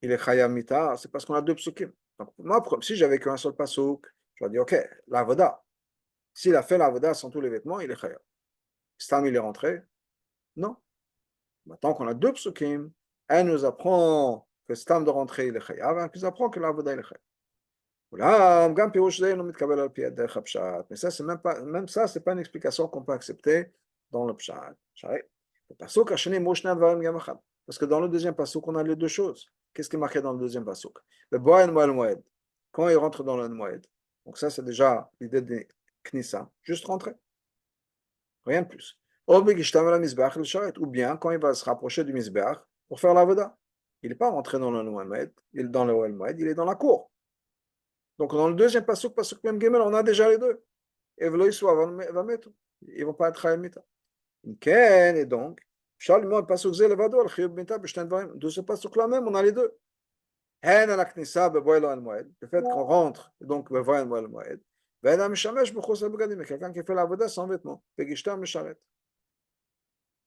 il est Chayam Mita, c'est parce qu'on a deux psukim. Donc, moi, si j'avais qu'un seul pasuk, je vais dire, ok, l'avoda. S'il a fait l'avoda sans tous les vêtements, il est Chayam. Stam, il est rentré? Non. Maintenant qu'on a deux psukim, elle nous apprend que Stam de rentrer, il est Chayam, elle nous apprend que l'avoda, il est Chayam. Mais ça, c'est même ça, c'est pas une explication qu'on peut accepter dans le pshat. Parce que dans le deuxième pasuk, on a les deux choses. Qu'est-ce qui est marqué dans le deuxième pasuk? Le boy moed. Quand il rentre dans le moed. Donc ça, c'est déjà l'idée de knissa. Juste rentrer. Rien de plus. Ou bien quand il va se rapprocher du misbeach pour faire la voda. Il n'est pas rentré dans le moed. Il est dans le moed. Il est dans la cour. Donc dans le deuxième pasuk même Gimel, on a déjà les deux. Et ils ne vont pas être Chayamita. Et donc, de ce pasuk-là même, on a les deux. Le fait qu'on rentre, donc, quelqu'un qui fait la voda sans vêtements.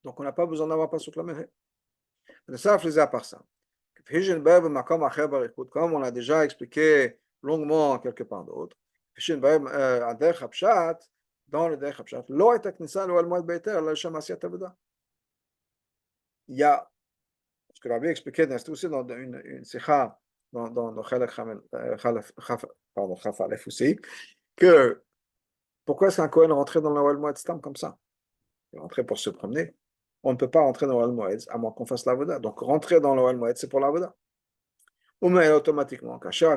Donc, on n'a pas besoin d'avoir pasuk-là même. Ça faisait à part ça. Comme on a déjà expliqué longuement quelque part d'autre, dans le Derech Hapshat, לא הייתה כניסה לאוהל מועד בהיתר אלא לשם עשיית עבודה. il y a, ce que Rabbi expliquait, c'était aussi dans une sikha, dans Khalaf, pardon, Khaf Aleph aussi, que pourquoi est-ce qu'un Kohen rentrait dans le Oel Moed Stam comme ça? Il rentrait pour se promener. On ne peut pas rentrer dans l'Oel Moed à moins qu'on fasse l'avoda. Donc rentrer dans l'Oel Moed, c'est pour l'avoda. Ou mais automatiquement, quand le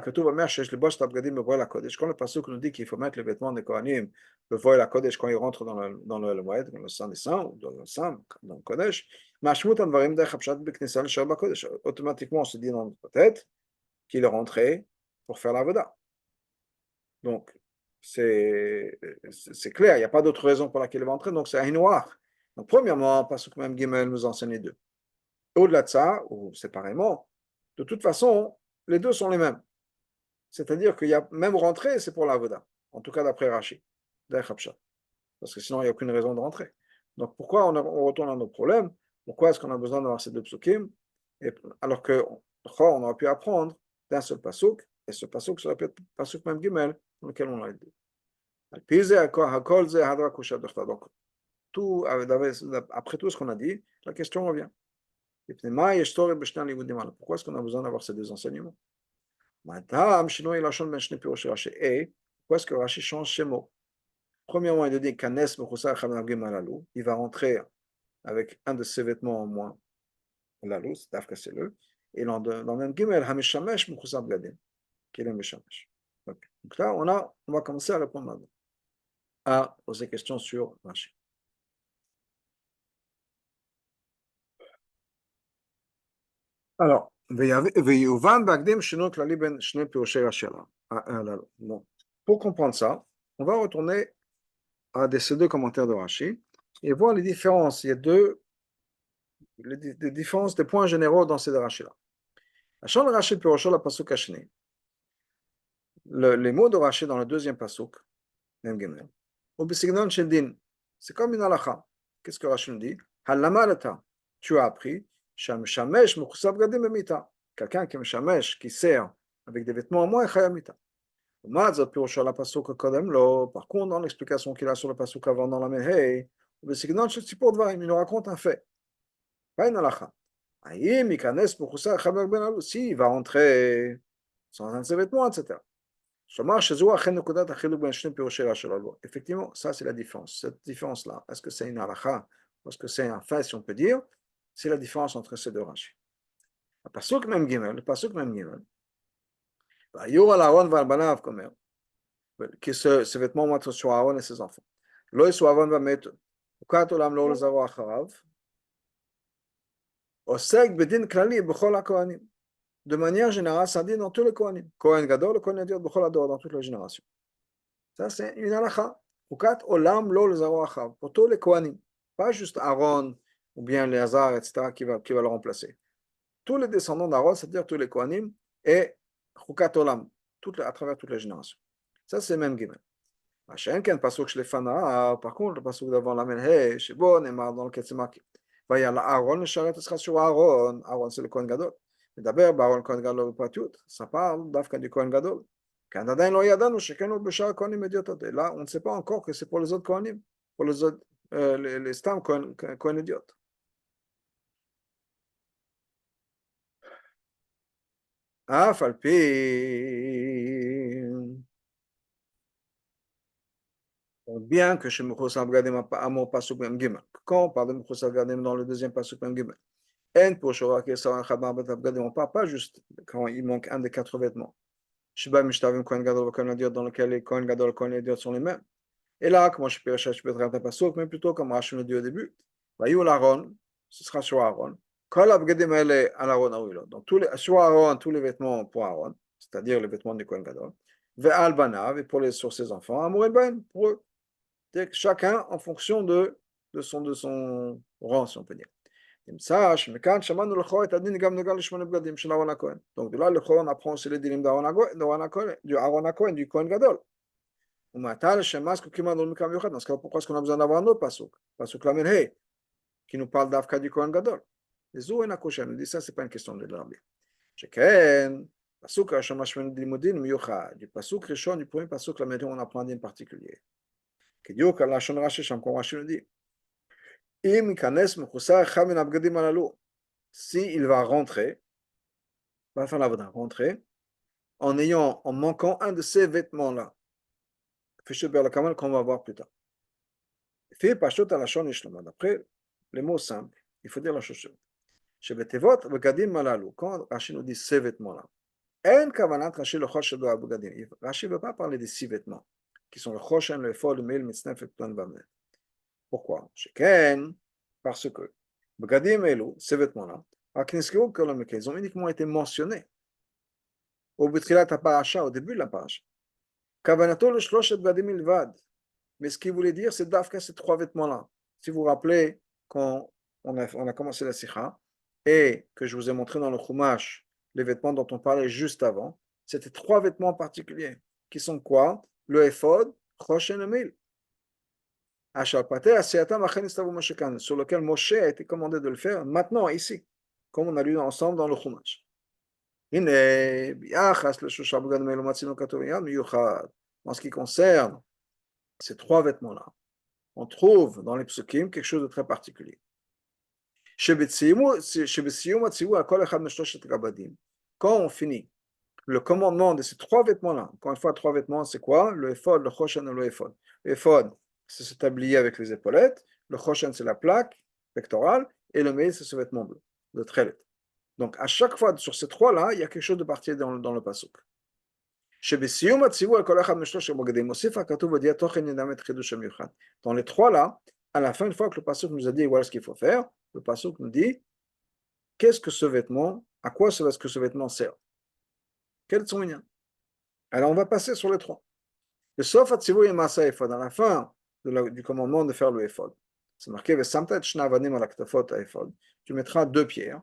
pasuk nous dit qu'il faut mettre les vêtements des Kohanim, le voile à Kodesh quand ils rentrent dans le Moed, dans le Saint des Saints, ou dans le Saint, dans le Kodesh, automatiquement on se dit dans notre tête qu'il est rentré pour faire l'avoda. Donc, c'est clair, il n'y a pas d'autre raison pour laquelle il va entrer, donc c'est un noir. Donc, premièrement, Pasuk même Gimel nous enseigne les deux. Au-delà de ça, ou séparément, de toute façon, les deux sont les mêmes. C'est-à-dire qu'il y a même rentrer, c'est pour l'avoda. En tout cas, d'après Rashi. Parce que sinon, il n'y a aucune raison de rentrer. Donc, pourquoi on retourne à nos problèmes? Pourquoi est-ce qu'on a besoin d'avoir ces deux psukim? Alors qu'on aurait pu apprendre d'un seul pasuk, et ce pasuk serait peut-être pasuk même Gimel, dans lequel on l'a dit. Donc, tout, après tout ce qu'on a dit, la question revient. Pourquoi est-ce qu'on a besoin d'avoir ces deux enseignements? Et pourquoi est-ce que Rashi change ces mots? Premièrement, il dit il va rentrer avec un de ses vêtements en moins, c'est le, et dans le même Gimel, qui est le Meshamesh. Donc là, on va commencer à répondre maintenant, à poser des questions sur Rashi. Alors, pour comprendre ça, on va retourner à ces deux commentaires de Rashi et voir les différences. Il y a des différences, des points généraux dans ces deux Rashi-là. Les mots de Rashi dans le deuxième pasuk, même Gimel, c'est comme une halakha. Qu'est-ce que Rashi nous dit? Tu as appris, quelqu'un qui me qui sert avec des vêtements en moins, chayamita. Par contre, dans l'explication qu'il a sur le pasuk avant dans la Mehei, il nous raconte un fait, pas une halakha. S'il va entrer sans un de ses vêtements, etc. Effectivement, ça c'est la différence. Cette différence-là, est-ce que c'est une halakha, est-ce que c'est un fait, si on peut dire, c'est la différence entre ces deux rachis. Le pasuk même Gimel, que ces vêtements vont être sur Aaron et ses enfants. De manière générale, ça dit dans tous les Kohanim. Kohen Gadol, Kohen Ediot, Bechol Ador, dans toutes les générations. Ça, c'est une halakha. Pour tous les Kohanim. Pas juste Aaron ou bien les Hazar, etc., qui va le remplacer. Tous les descendants d'Aaron, c'est-à-dire tous les Kohanim, et Chukat Olam, à travers toutes les générations. Ça, c'est même Gimel. Par contre, le pasuk d'avant la Menhe, c'est bon, et dans lequel c'est marqué. Aaron, le charret sera sur Aaron. Aaron, c'est le Kohen Gadol. מדבר בארון כהן גדול בפרטיות, ספר דווקא du כהן גדול. כאן עדיין לא ידענו שכן בשאר הכהנים אדיוטות, là on ne sait pas encore que c'est pour les autres כהנים, pour les autres, les סתם כהן אדיוט. אף על פי bien que chez Moukhoussa Abgadim à mon pasuk même Gimel. Quand on parle de Moukhoussa Abgadim dans le deuxième pasuk même Gimel, en pour Shora qui est sur un Khabar Abgadim, on parle pas juste quand il manque un des quatre vêtements. Shiba Mishtavim Kohen Gadol et Kohen Idiot, dans lequel les Kohen Gadol et Kohen Idiot sont les mêmes. Et là, comment je peux être un pasuk, mais plutôt comme Rachel le dit au début, Vayou l'Aaron, ce sera sur Aaron. Kol Abgadim elle à l'Aaron Aouilo. Donc sur Aaron, tous les vêtements pour Aaron, c'est-à-dire les vêtements du Kohen Gadol. Ve'al Banav, et sur ses enfants, Amour Ben, pour eux. Chacun en fonction de son rang, si on peut dire. Donc de là, on apprend aussi les dinim d'Aaron Cohen, du Cohen Gadol. Dans ce cas, pourquoi est-ce qu'on a besoin d'avoir un autre pasuk? Pasuk la Menhei, qui nous parle d'Afka du Cohen Gadol. Les Zou et Nakoshen nous dit ça, c'est pas une question de l'Arabie. Cheken, pasuk Rishon Mashmen Limudin Miyuchad. Du pasuk Rishon, du premier pasuk la Menhei, on apprend un din particulier. Kediuk, la Shon Rashi, comme Rashi nous dit. אם ייכנס מכוסה אחד מן הבגדים הללו, s'il va rentrer, va faire l'avoda, rentrer, en manquant un de ces vêtements-là. Fichu ber le kamal qu'on va voir plus tard. Fait pashut à la shon ishlama. D'après les mots simples, il faut dire la chose suivante. Chez Betevot, Begadim Malalu, quand Rashi nous dit ces vêtements-là, En Kavanat Rashi le Chosh de Begadim. Rashi ne veut pas parler des 6 vêtements, qui sont le Choshen, le Ephod, le Mil, Mitznef et Plan Bamnet. Pourquoi? Chez Ken, parce que Begadim Elu, ces vêtements-là, ils ont uniquement été mentionnés au Betrilat Parasha, au début de la Parasha. Kavanato le Shlosh Begadim Ilvad. Mais ce qu'il voulait dire, c'est d'Afka ces 3 vêtements-là. Si vous vous rappelez, quand on a commencé la Sikha, et que je vous ai montré dans le Chumash les vêtements dont on parlait juste avant, c'était 3 vêtements particuliers, qui sont quoi? Le Ephod, Chosh et le Mil. Sur lequel Moshe a été commandé de le faire maintenant, ici, comme on a lu ensemble dans le Chumash. En ce qui concerne ces 3 vêtements-là, on trouve dans les psukim quelque chose de très particulier. Quand on finit le commandement de ces 3 vêtements-là, encore une fois, 3 vêtements, c'est quoi? Le ephod, le choshen et le ephod. Le ephod, c'est ce tablier avec les épaulettes. Le choshen, c'est la plaque pectorale. Et le meil, c'est ce vêtement bleu, le trélet. Donc, à chaque fois, sur ces 3-là, il y a quelque chose de particulier dans le pasuk. Dans les 3-là, à la fin, une fois que le pasuk nous a dit voilà ce qu'il faut faire, le pasuk nous dit qu'est-ce que ce vêtement, à quoi est-ce que ce vêtement sert? Quel est son lien? Alors, on va passer sur les 3. Le sauf atzivu et masa ephod, à la fin du commandement de faire le ephod. C'est marqué tu mettras 2 pierres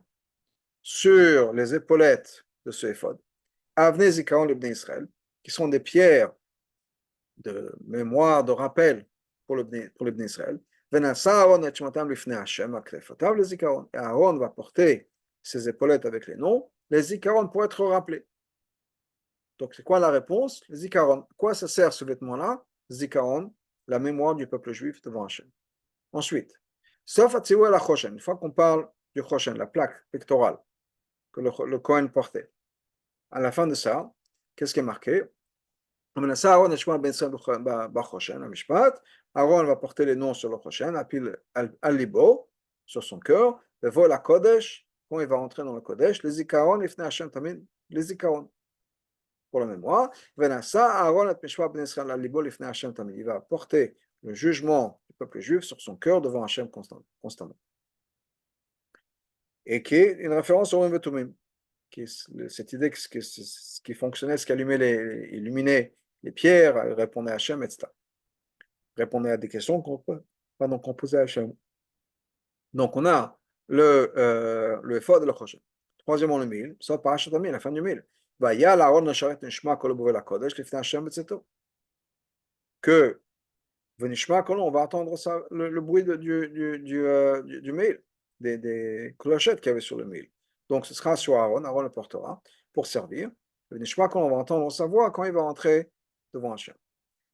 sur les épaulettes de ce ephod. Avnei zikaron l'ibné Israël, qui sont des pierres de mémoire, de rappel pour l'ibné Israël. Et Aaron va porter ses épaulettes avec les noms, les zikaron pour être rappelés. Donc, c'est quoi la réponse? Les zikaron. Quoi ça sert ce vêtement-là? Zikaron, la mémoire du peuple juif devant Hachem. Ensuite, sauf à Tzivou et la Choshen, une fois qu'on parle du Choshen, la plaque pectorale que le Kohen portait, à la fin de ça, qu'est-ce qui est marqué? Aaron va porter les noms sur le Choshen, al-libo, sur son cœur, le vol à Kodesh, quand il va rentrer dans le Kodesh, les zikaron, les zikaron. Pour la mémoire, il va porter le jugement du peuple juif sur son cœur devant Hachem constamment. Et qui est une référence au Vetumim, cette idée que ce qui fonctionnait, ce qui illuminait les pierres, répondait à Hachem, etc. Répondait à des questions qu'on posait à Hachem. Donc on a le effort de la Choshen. Troisièmement, le mille, ça par Hachem, la fin du mille. Que Venishma Kolon, on va entendre ça, le bruit du mail, des clochettes qu'il y avait sur le mail. Donc ce sera sur Aaron, Aaron le portera pour servir. Venishma Kolon, on va entendre sa voix quand il va entrer devant Hachem.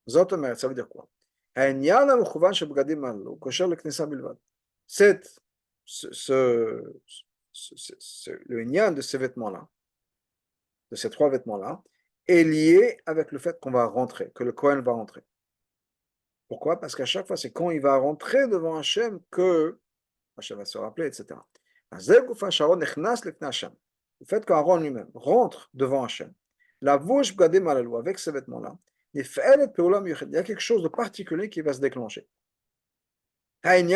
Zotomer, ça veut dire quoi? Le lien de ces vêtements-là, de ces 3 vêtements-là, est lié avec le fait qu'on va rentrer, que le Kohen va rentrer. Pourquoi? Parce qu'à chaque fois, c'est quand il va rentrer devant Hachem que Hachem va se rappeler, etc. Le fait qu'Aaron lui-même rentre devant Hachem, la bouche avec ces vêtements-là, il y a quelque chose de particulier qui va se déclencher. Il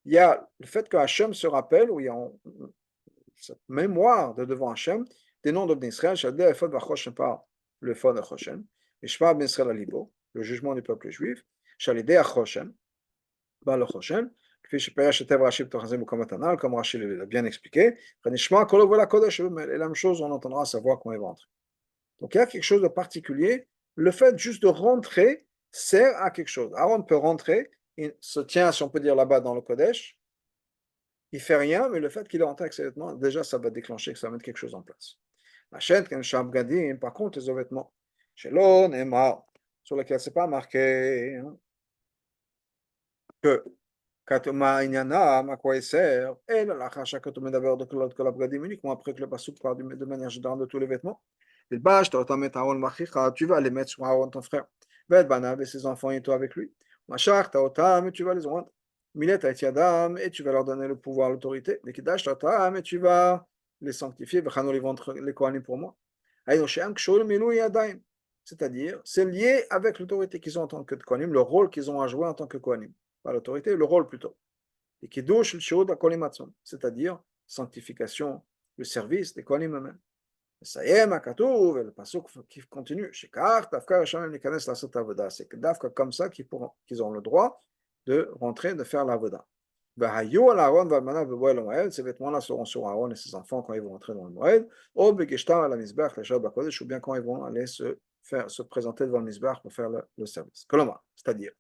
y a le fait que Hachem se rappelle, où il y a cette mémoire de devant Hachem, des noms d'Ibn Israël, le Ephod de Choshen, Mishpah ben Israël Alibo, le jugement du peuple juif, Shalidé à Choshen, le Choshen, comme Rachid l'a bien expliqué, et la même chose, on entendra sa voix quand il rentre. Donc il y a quelque chose de particulier, le fait juste de rentrer sert à quelque chose. Aaron peut rentrer, il se tient, si on peut dire là-bas dans le Kodesh, il ne fait rien, mais le fait qu'il est rentré avec ses vêtements, déjà ça va déclencher, ça va mettre quelque chose en place. Par contre, les vêtements, sur lesquels ce n'est pas marqué que À quoi il sert? Et là, d'abord de que la bradim uniquement après que le pasuk parle de manière générale de tous les vêtements. Tu vas les mettre sur Aaron, ton frère. Et ses enfants et toi avec lui. Et tu vas les rendre. Et tu vas leur donner le pouvoir, l'autorité. Et tu vas les sanctifier. Ils vont être les Kohanim pour moi. C'est-à-dire, c'est lié avec l'autorité qu'ils ont en tant que Kohanim, le rôle qu'ils ont à jouer en tant que Kohanim. Pas l'autorité, le rôle plutôt. Et Kiddush le Kohanim Atzon, c'est-à-dire sanctification, le service des Kohanim eux-mêmes. Sayem Akatouv, le pasuk qui continue, Shekar, Dafka, Hashem, Nikanes, la Sotavoda. C'est que Dafka comme ça qu'ils ont le droit de rentrer, de faire l'avoda. Vahayu al Aaron, Valmana, Bevoel, le Moed, ces vêtements-là seront sur Aaron et ses enfants quand ils vont rentrer dans le Moed, ou Begeshtar, la Mizbach, la Shabbat Kodesh, ou bien quand ils vont aller se présenter devant le Mizbach pour faire le service. Koloma, c'est-à-dire,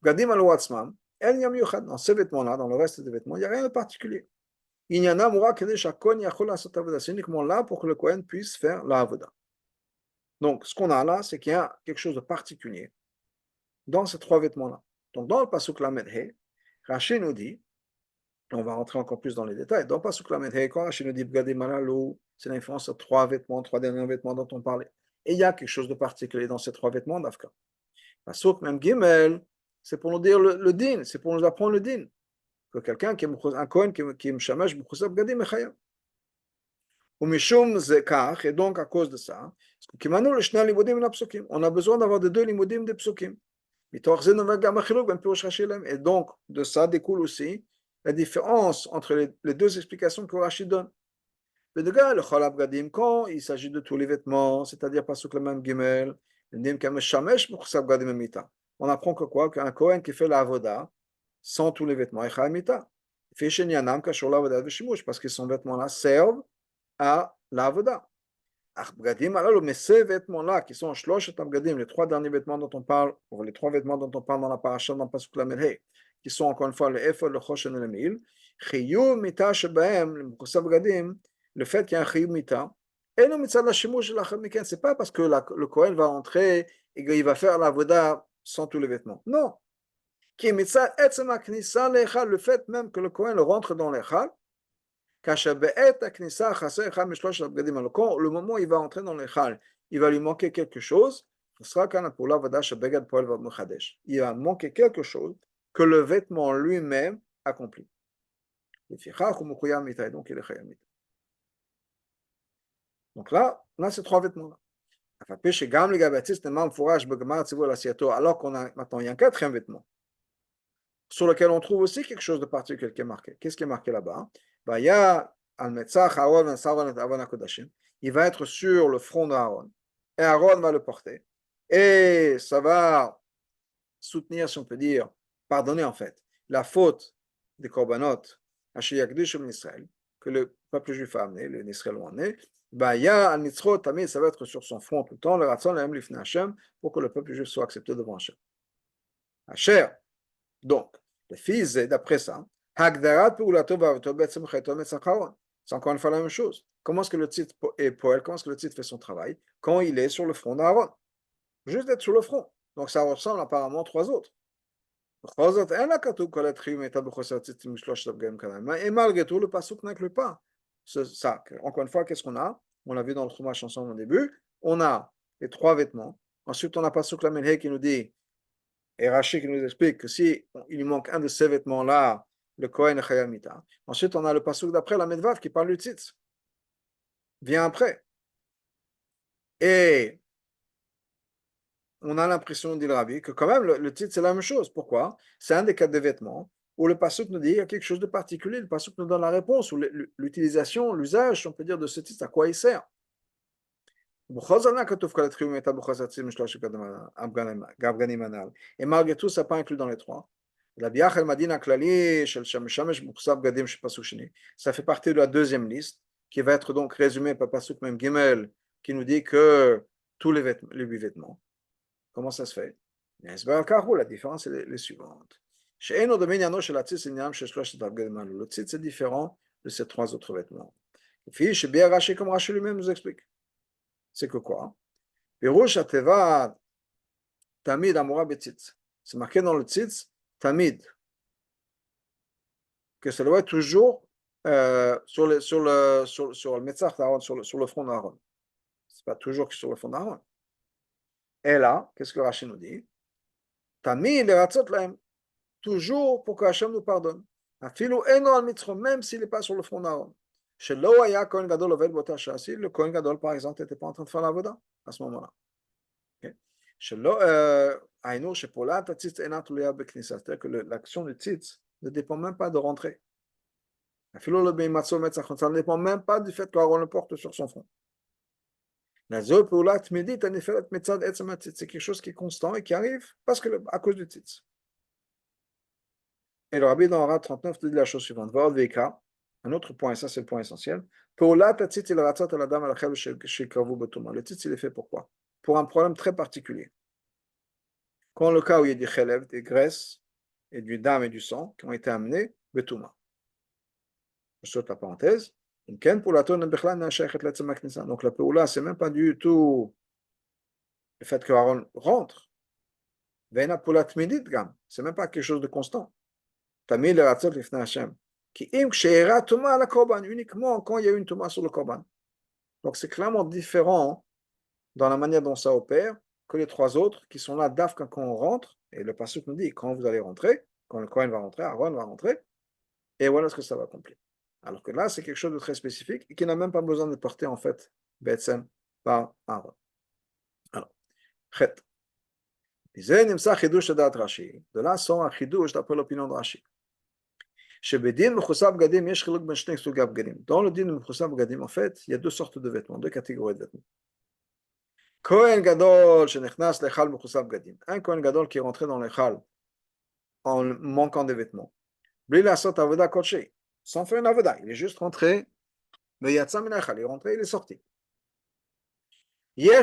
Gadim al Watzman, El Yam Yuchad, dans ces vêtements-là, dans le reste des vêtements, il n'y a rien de particulier. Il y en a Moura Kadesh Akon Yachol Asot Avoda. C'est uniquement là pour que le Kohen puisse faire la Avoda. Donc, ce qu'on a là, c'est qu'il y a quelque chose de particulier dans ces trois vêtements-là. Donc, dans le Pasuk Lamed He, Rashi nous dit, on va rentrer encore plus dans les détails, dans le Pasuk Lamed He, quand Rashi nous dit Bgadim Malalu, c'est l'influence sur trois vêtements, trois derniers vêtements dont on parlait. Et il y a quelque chose de particulier dans ces trois vêtements d'Afka. Pasuk même Gimel, c'est pour nous dire le din, c'est pour nous apprendre le din. Que quelqu'un qui est un Kohen qui est Mshamash B'chusab Bgadim Echayam. Et donc à cause de ça, on a besoin d'avoir de deux limodim de psukim. Et donc de ça découle aussi la différence entre les deux explications que Rashi donne. Quand il s'agit de tous les vêtements, c'est-à-dire pas sous le même gimel, on apprend que quoi? Qu'un Kohen qui fait la avoda sans tous les vêtements, parce que son vêtement-là servent à l'avoda. Mais ces vêtements-là, qui sont les trois derniers vêtements dont on parle, ou les trois vêtements dont on parle dans la paracha, dans Pasuk Lamed, qui sont encore une fois le Ephod, le Choshen et le Mil, le fait qu'il y a un Chiyuv Mita, c'est pas parce que le Kohen va entrer et qu'il va faire la voda sans tous les vêtements. Non. Le fait même que le Kohen rentre dans l'Echal, le moment où il va entrer dans l'Echal, il va lui manquer quelque chose. Il va manquer quelque chose que le vêtement lui-même accomplit. Donc il est chayamit. Donc là, on a ces trois vêtements-là. Alors qu'on a maintenant, il y a un quatrième vêtement sur lequel on trouve aussi quelque chose de particulier qui est marqué. Qu'est-ce qui est marqué là-bas? Il va être sur le front d'Aaron. Et Aaron va le porter. Et ça va soutenir, si on peut dire, pardonner en fait, la faute des korbanot Israël, que le peuple juif a amené, les Israël ont amené. Ça va être sur son front tout le temps, pour que le peuple juif soit accepté devant Hachem. Hachem. Donc, le fils, d'après ça, c'est encore une fois la même chose. Comment est-ce que le titre est poël, comment est-ce que le titre fait son travail? Quand il est sur le front d'Aaron. Juste d'être sur le front. Donc ça ressemble apparemment à trois autres. Et malgré tout, le pasuk n'inclut pas ça. Encore une fois, qu'est-ce qu'on a? On l'a vu dans le Chumash ensemble au début. On a les trois vêtements. Ensuite, on a pasuk la qui nous dit, et Rashi qui nous explique que si il lui manque un de ces vêtements-là, le Kohen est chayamita. Ensuite, on a le pasuk d'après, la Medvav, qui parle du tzitz. Vient après. Et on a l'impression, dit le Rabbi, que quand même le titre c'est la même chose. Pourquoi? C'est un des cas de vêtements où le pasuk nous dit qu'il y a quelque chose de particulier. Le pasuk nous donne la réponse, ou l'utilisation, l'usage, on peut dire, de ce titre, à quoi il sert. Et malgré tout, ça n'est pas inclus dans les trois. Ça fait partie de la deuxième liste, qui va être donc résumée par pasuk même Gimel, qui nous dit que tous les huit vêtements. Comment ça se fait? La différence est les suivantes. Le titre est différent de ces trois autres vêtements. Comme Rashi lui-même nous explique. C'est que quoi? C'est marqué dans le tzitz, tamid. que ça doit être toujours sur le Metzach d'Aaron, sur le front d'Aaron. Ce n'est pas toujours sur le front d'Aaron. Et là, qu'est-ce que Rachid nous dit? Tamid le ratzot lahem, toujours pour que Hachem nous pardonne. Afilu eno al mitzro, même s'il n'est pas sur le front d'Aaron. Shelo haya Kohen Gadol oved bota shah, si le Kohen Gadol, par exemple, n'était pas en train de faire l'avoda à ce moment-là. Shelo hainu shepolat hatzitz ena tluya beknisa, c'est-à-dire que l'action du tzitz ne dépend même pas de rentrer. Afilu le beimatzo metzach, ça ne dépend même pas du fait qu'Aaron le porte sur son front. C'est quelque chose qui est constant et qui arrive parce que à cause du tzitz. Et le rabbi dans Hara 39 dit la chose suivante. Un autre point, et ça c'est le point essentiel. Le tzitz il est fait pourquoi? Pour un problème très particulier. Quand le cas où il y a du chelev, des graisses, et du dam et du sang qui ont été amenés, betouma. Je saute la parenthèse. Donc la peoula, c'est même pas du tout le fait que Aaron rentre. C'est même pas quelque chose de constant. Tamil le ratzot lifnei Hashem. Qui im ksheira tuma la korban, uniquement quand il y a une tuma sur le korban. Donc c'est clairement différent dans la manière dont ça opère que les trois autres qui sont là d'Afka quand on rentre. Et le pasuk nous dit quand vous allez rentrer, quand le Kohen va rentrer, Aaron va rentrer, et voilà ce que ça va accomplir. Alors que là, c'est quelque chose de très spécifique et qui n'a même pas besoin de porter en fait Betsem par Aaron. Alors, chet. De là sort un chidouche d'après l'opinion de Rashi. Dans le din de Mechusab Gadim, en fait, il y a deux sortes de vêtements, deux catégories de vêtements. Kohen Gadol, Shenechnas Lechal Mechusab Gadim. Un Kohen Gadol qui est rentré dans l'Echal en manquant des vêtements. Bli Lasot Avoda Kodshe, sans faire une Avoda. Il est juste rentré, mais Yatsa Min Echal, il est rentré, il est sorti. Il y a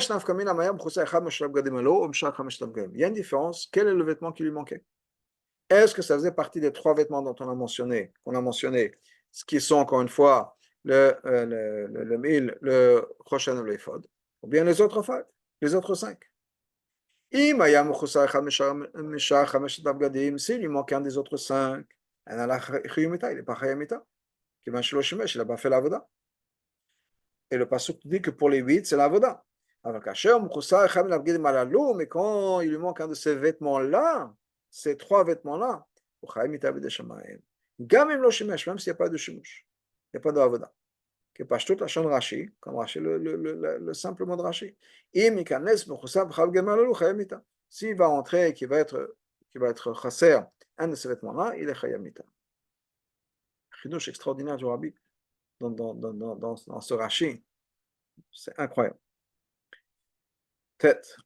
une différence. Quel est le vêtement qui lui manquait? Est-ce que ça faisait partie des trois vêtements dont on a mentionné, ce qui sont encore une fois le mil, le Choshen ou l'éphod, ou bien les autres cinq? S'il lui manque un des autres cinq, il n'est pas chayamita, il n'a pas fait l'avoda. Et le pasuk dit que pour les 8, c'est l'avoda. Mais quand il lui manque un de ces vêtements-là, ces trois vêtements-là, même s'il n'y a pas de shimush, il n'y a pas d'avoda. Que pas toute la chaîne Rashi, comme Rashi, le simple mot de Rashi. S'il va entrer et qu'il va être chasser un de ces vêtements-là, il est chayamita. Chidouche extraordinaire du Rabbi dans ce Rashi. C'est incroyable. Tête.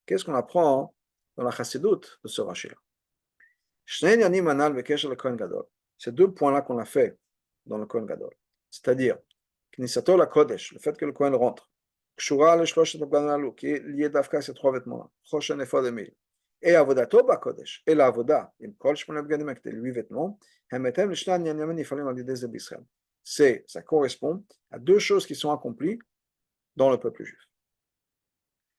Qu'est-ce qu'on apprend dans la chassidoute de ce Rashi-là? Ces deux points-là qu'on a fait dans le Kohen Gadol, c'est-à-dire Knissato la Kodesh, le fait que le Kohen rentre, Kshura le Shlosh Tabganalu, qui est lié d'Afka ces trois vêtements-là, Choshen Ephod Emil, et Avodato ba Kodesh, et la Avoda, im Kol Shmona Bgadim avec les 8 vêtements, Hemetem Lishnan Yanyamen Yifalim Adidez Bisrael. Ça correspond à deux choses qui sont accomplies dans le peuple juif.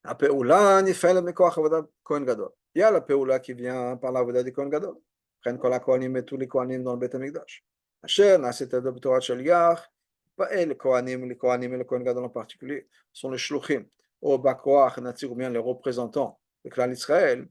La Peoula Nifel Mekoach Avodat Kohen Gadol. Il y a la Peoula qui vient par l'Avoda du Kohen Gadol. Prennent Kol HaKohanim et tous les Kohanim dans le Beth HaMikdash. Asher Naset Adab Torah Shaliach, pas les Kohanim et le Kohen Gadol en particulier, sont les Shluchim, ou Bakoach, Natsir, ou bien les représentants de clan d'Israël.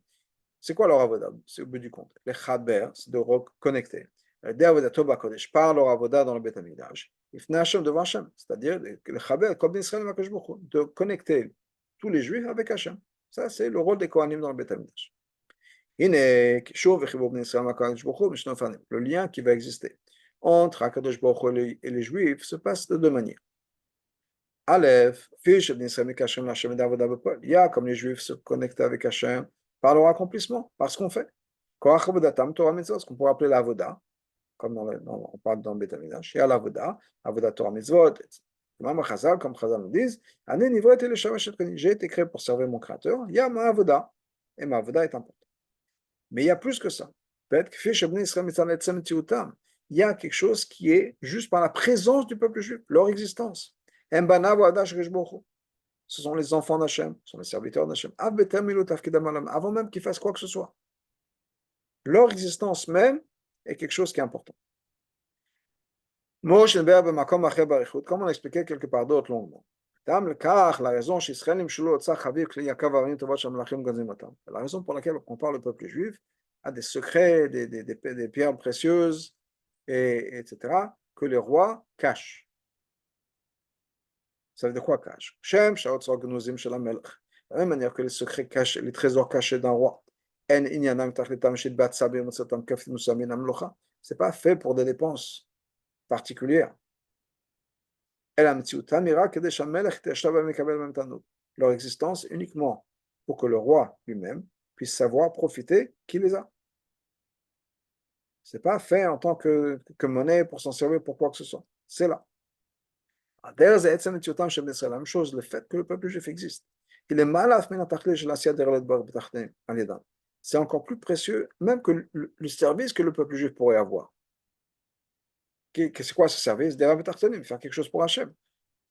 C'est quoi leur Avoda? C'est au bout du compte. Les Chaber, c'est de reconnecter. Les Avoda Toba Kodesh, par leur Avoda dans le Beth HaMikdash. Ifne Hashem devant Hashem, c'est-à-dire les Chaber, comme d'Israël, de connecter tous les Juifs avec Hashem. Ça, c'est le rôle des Kohanim dans le Beth HaMikdash. Le lien qui va exister entre Akadosh Baruch Hu et les Juifs se passe de deux manières. Aleph, il y a comme les Juifs se connectent avec Hashem par leur accomplissement, par ce qu'on fait. Ce qu'on pourrait appeler l'avoda, comme on parle dans le Beth HaMikdash. Il y a l'avoda, avoda Torah Mitzvot, comme Chazal nous disent, j'ai été créé pour servir mon Créateur, il y a ma avoda, et ma avoda est importante. Mais il y a plus que ça. Il y a quelque chose qui est juste par la présence du peuple juif, leur existence. Ce sont les enfants d'Hachem, ce sont les serviteurs d'Hachem. Avant même qu'ils fassent quoi que ce soit. Leur existence même est quelque chose qui est important. Comme on l'a expliqué quelque part d'autre longuement. La raison pour laquelle on parle le peuple juif a des secrets, des pierres précieuses, etc., que les rois cachent. Ça veut dire quoi cache? De la même manière que les secrets cachés, les trésors cachés d'un roi. C'est pas fait pour des dépenses particulières. Leur existence uniquement pour que le roi lui-même puisse savoir profiter qui les a. C'est pas fait en tant que monnaie pour s'en servir pour quoi que ce soit. C'est là. La même chose, le fait que le peuple juif existe. C'est encore plus précieux, même que le service que le peuple juif pourrait avoir. C'est quoi ce service? Faire quelque chose pour Hachem.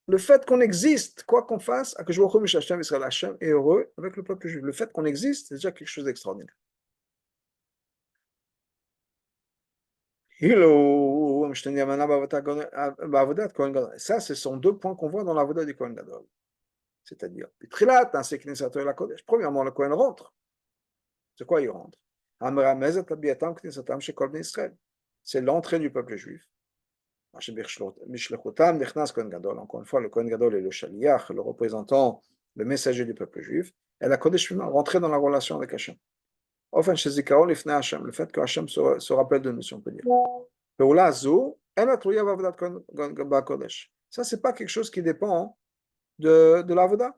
Le fait qu'on existe, quoi qu'on fasse, Hachem est heureux avec le peuple juif. Le fait qu'on existe, c'est déjà quelque chose d'extraordinaire. Ça, ce sont deux points qu'on voit dans la Voda du Kohen Gadol. C'est-à-dire, premièrement, le Kohen rentre. C'est quoi il rentre? C'est l'entrée du peuple juif. Encore une fois, le Kohen Gadol est le shaliach, le représentant, le messager du peuple juif. Et la Kodesh rentrer dans la relation avec Hachem. Enfin, chez Zikaron, le fait que Hachem se rappelle de nous, si on peut dire. Ça, c'est pas quelque chose qui dépend de l'avoda.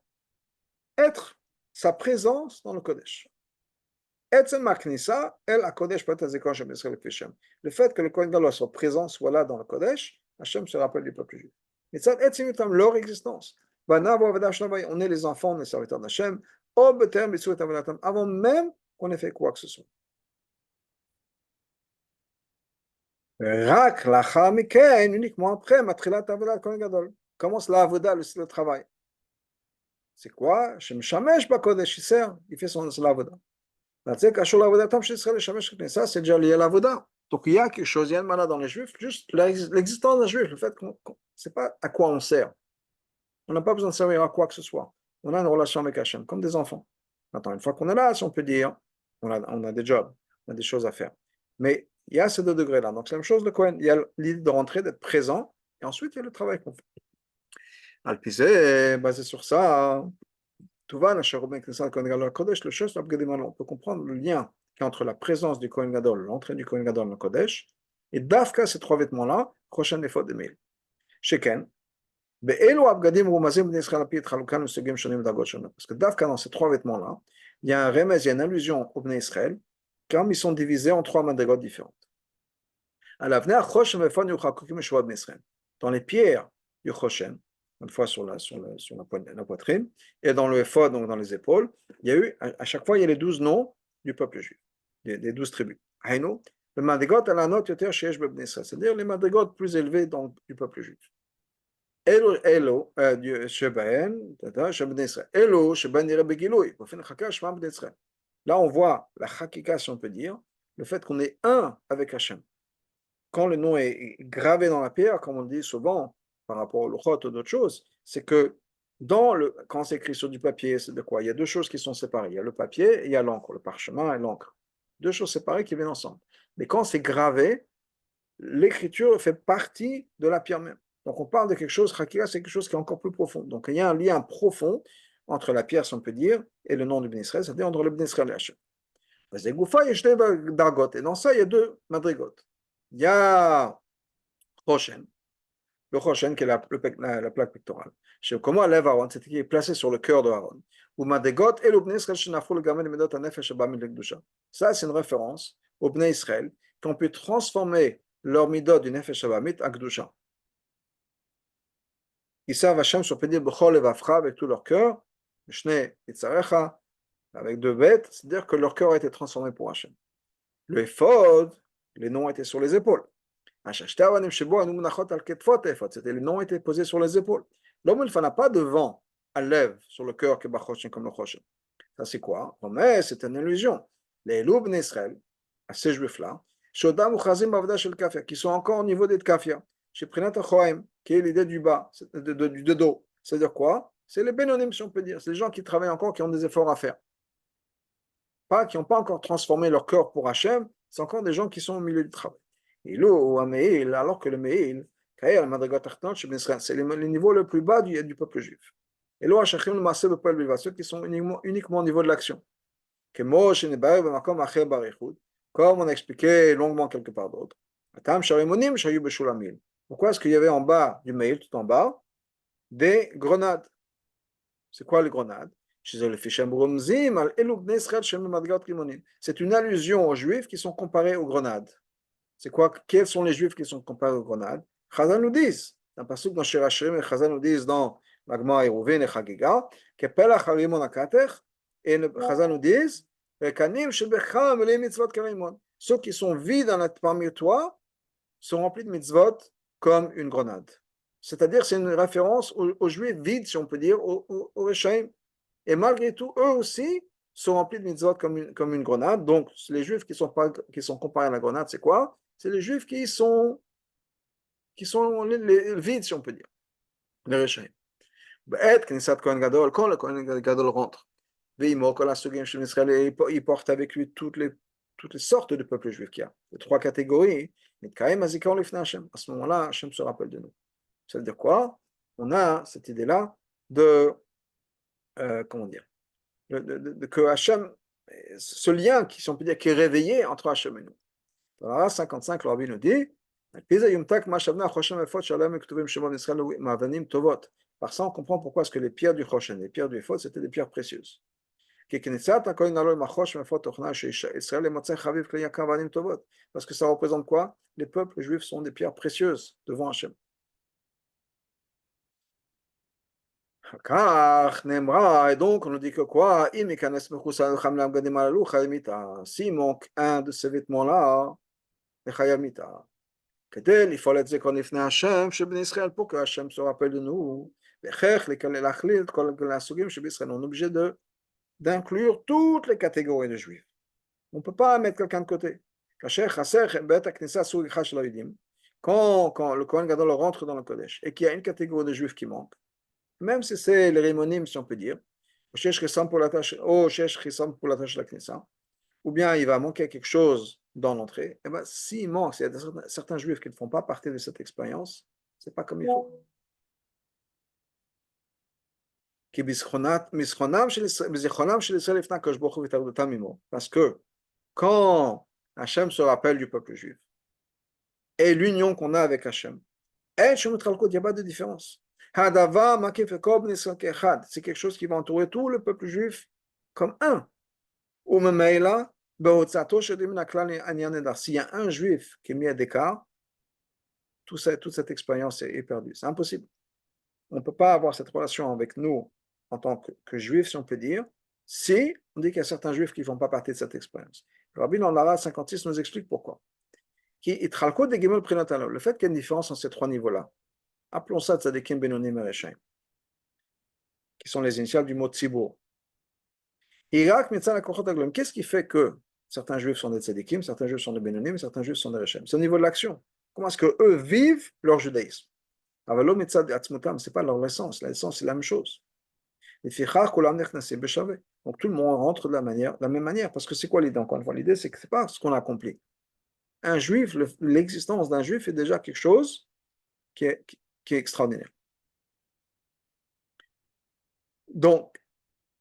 Être sa présence dans le Kodesh. Le fait que le Kohen Gadol soit présent, soit là dans le Kodesh, Hachem se rappelle du peuple juif. Leur existence. On est les enfants, on est les serviteurs d'Hachem, avant même qu'on ait fait quoi que ce soit. Uniquement après, commence la avoda, le travail. C'est quoi? Il fait son avoda. Ça, c'est déjà lié à l'avoda. Donc il y a quelque chose, il y a une malade dans les juifs, juste l'existence d'un juif, le fait qu'on ne sait pas à quoi on sert. On n'a pas besoin de servir à quoi que ce soit. On a une relation avec Hachem, comme des enfants. Maintenant, une fois qu'on est là, si on peut dire, on a des jobs, on a des choses à faire. Mais il y a ces deux degrés-là. Donc c'est la même chose, le Kohen. Il y a l'idée de rentrer, d'être présent, et ensuite il y a le travail qu'on fait. Alpisé, basé sur ça, on peut comprendre le lien qui est entre la présence du Kohen Gadol, l'entrée du Kohen Gadol dans le Kodesh, et Dafka, ces trois vêtements-là, prochaine fois de mille. Sheken, parce que Dafka, dans ces trois vêtements-là, il y a un remez, il y a une allusion au Bnei Israël, comme ils sont divisés en trois madrigotes différentes. Dans les pierres du Choshen, une fois sur la poitrine, et dans le éphod, donc dans les épaules, il y a eu, à chaque fois, il y a les 12 noms du peuple juif, des 12 tribus. Le madrigot à la note, c'est-à-dire les madrigots plus élevés du peuple juif. Là, on voit la chakika, si on peut dire, le fait qu'on est un avec Hachem. Quand le nom est gravé dans la pierre, comme on dit souvent par rapport au luchot ou d'autres choses, c'est que quand c'est écrit sur du papier, c'est de quoi? Il y a deux choses qui sont séparées. Il y a le papier et il y a l'encre, le parchemin et l'encre. Deux choses séparées qui viennent ensemble. Mais quand c'est gravé, l'écriture fait partie de la pierre même. Donc on parle de quelque chose, Chakira, c'est quelque chose qui est encore plus profond. Donc il y a un lien profond entre la pierre, si on peut dire, et le nom du Ben Israël, c'est-à-dire entre le Ben Israël et Hachem. Et dans ça, il y a deux madrigotes. Il y a Choshen, le Choshen qui est la plaque pectorale. Comment lève Aaron, c'est qui est placé sur le cœur de Aaron. Ou Madrigot et le Bnei Israël Shenafou le Gamen Medot Anefesh Abamid Lekdusha. Ça, c'est une référence au Bnei Israël qu'on peut transformer leur midot du Nefesh Abamid à Kdusha. Ils servent Hachem sur Pédir Bechol et Vafra avec tout leur cœur, Shne Itzarecha, avec deux bêtes, c'est-à-dire que leur cœur a été transformé pour Hachem. Le Ephod, les noms étaient sur les épaules. C'était les noms étaient posés sur les épaules. L'homme, il n'a pas de vent à lèvres sur le cœur comme le Choshen. Ça, c'est quoi? C'est une illusion. Les loups d'Israël, à ces juifs-là, qui sont encore au niveau des Tkafia, chez Prinat Achoaim, qui est l'idée du bas, de dos. C'est-à-dire quoi? C'est les Bénonim, si on peut dire. C'est les gens qui travaillent encore, qui ont des efforts à faire. Pas, qui n'ont pas encore transformé leur corps pour Hachem, c'est encore des gens qui sont au milieu du travail. Et là, alors que le Meil, c'est le niveau le plus bas du peuple juif. Et là, ceux qui sont uniquement au niveau de l'action. Comme on a expliqué longuement quelque part d'autre. Pourquoi est-ce qu'il y avait en bas du mail, tout en bas, des grenades? C'est quoi les grenades? C'est une allusion aux juifs qui sont comparés aux grenades. C'est quoi? Quels sont les juifs qui sont comparés aux grenades? Chazal nous disent, un passage dans Shirashim, et Chazal nous disent dans Magma et Rouven et Chagiga, que Pelach Harimon Akatech, et Chazal nous disent, ceux qui sont vides parmi toi sont remplis de mitzvot comme une grenade. C'est-à-dire, c'est une référence aux juifs vides, si on peut dire, aux Reshaim. Et malgré tout, eux aussi sont remplis de mitzvot comme une grenade. Donc, les juifs qui sont comparés à la grenade, c'est quoi? C'est les juifs qui sont les vides, si on peut dire, les Reshaim. Quand le Kohen Gadol rentre, il porte avec lui toutes les sortes de peuples juifs qu'il y a, les trois catégories. À ce moment-là, Hachem se rappelle de nous. Ça veut dire quoi? On a cette idée-là de, comment dire, que Hachem, ce lien qui, si on peut dire, qui est réveillé entre Hachem et nous. Voilà, 55, le Rabbi nous dit, par ça, on comprend pourquoi est-ce que les pierres du Choshen, les pierres du Ephod, c'était des pierres précieuses. Parce que ça représente quoi? Les peuples juifs sont des pierres précieuses devant Hachem. Et donc on nous dit que quoi? S'il manque un de ces vêtements-là, il faut le dire qu'on est venu à Hachem, pour que Hachem se rappelle de nous. On est obligé d'inclure toutes les catégories de juifs. On ne peut pas mettre quelqu'un de côté. Quand le Kohen Gadol rentre dans le Kodesh et qu'il y a une catégorie de juifs qui manque, même si c'est les Rimonim, si on peut dire, ou bien il va manquer quelque chose dans l'entrée, et bien s'il manque, s'il y a certains juifs qui ne font pas partie de cette expérience, c'est pas comme il faut. Parce que quand Hachem se rappelle du peuple juif et l'union qu'on a avec Hachem, il n'y a pas de différence. C'est quelque chose qui va entourer tout le peuple juif comme un. S'il y a un juif qui est mis à l'écart, toute cette expérience est perdue. C'est impossible. On ne peut pas avoir cette relation avec nous en tant que juifs, si on peut dire, si on dit qu'il y a certains juifs qui ne font pas partie de cette expérience. Le Rabbi dans l'Ara 56 nous explique pourquoi. Le fait qu'il y ait une différence entre ces trois niveaux-là, appelons ça tzadikim, benonim et reshaim, qui sont les initiales du mot tzibur. Qu'est-ce qui fait que certains juifs sont des tzadikim, certains juifs sont des benonim, certains juifs sont des reshaim? C'est au niveau de l'action. Comment est-ce qu'eux vivent leur judaïsme? Ce n'est pas leur essence. L'essence, c'est la même chose. Donc tout le monde rentre de la même manière. Parce que c'est quoi l'idée? Encore une fois, l'idée, c'est que ce n'est pas ce qu'on a accompli. Un juif, l'existence d'un juif est déjà quelque chose qui est extraordinaire. Donc,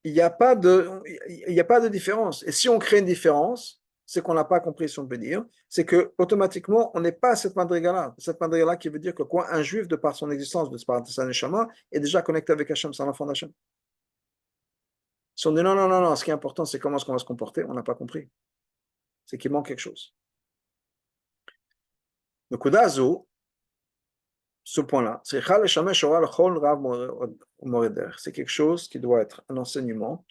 il n'y a pas de différence. Et si on crée une différence, c'est qu'on n'a pas compris, si on peut dire, c'est que automatiquement, on n'est pas à cette madriga-là. Cette madriga-là qui veut dire que quoi? Un juif, de par son existence, de par sa neshama, est déjà connecté avec Hachem, c'est un enfant d'Hachem. Si on dit non, ce qui est important, c'est comment est-ce qu'on va se comporter, on n'a pas compris. C'est qu'il manque quelque chose. Le Kudazu, ce point-là, c'est quelque chose qui doit être un enseignement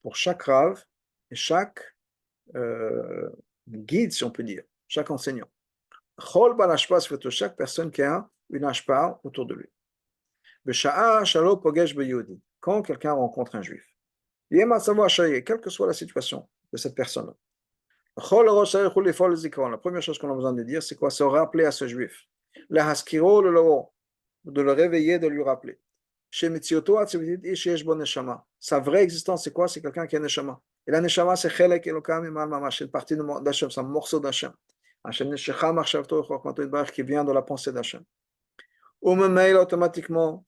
pour chaque rave et chaque guide, si on peut dire, chaque enseignant. Chaque personne qui a une ashpa autour de lui. Quand quelqu'un rencontre un juif, quelle que soit la situation de cette personne, La première chose qu'on a besoin de dire, c'est quoi? Se rappeler à ce juif. De le réveiller, de lui rappeler. Sa vraie existence, c'est quoi? C'est quelqu'un qui a neshama. Et la neshama, c'est chelek elokam imal mamash, c'est une partie d'Hachem, c'est un morceau d'Hachem. Hachem neshecha machshavto chokmato yitbarach, qui vient de la pensée d'Hachem. Automatiquement,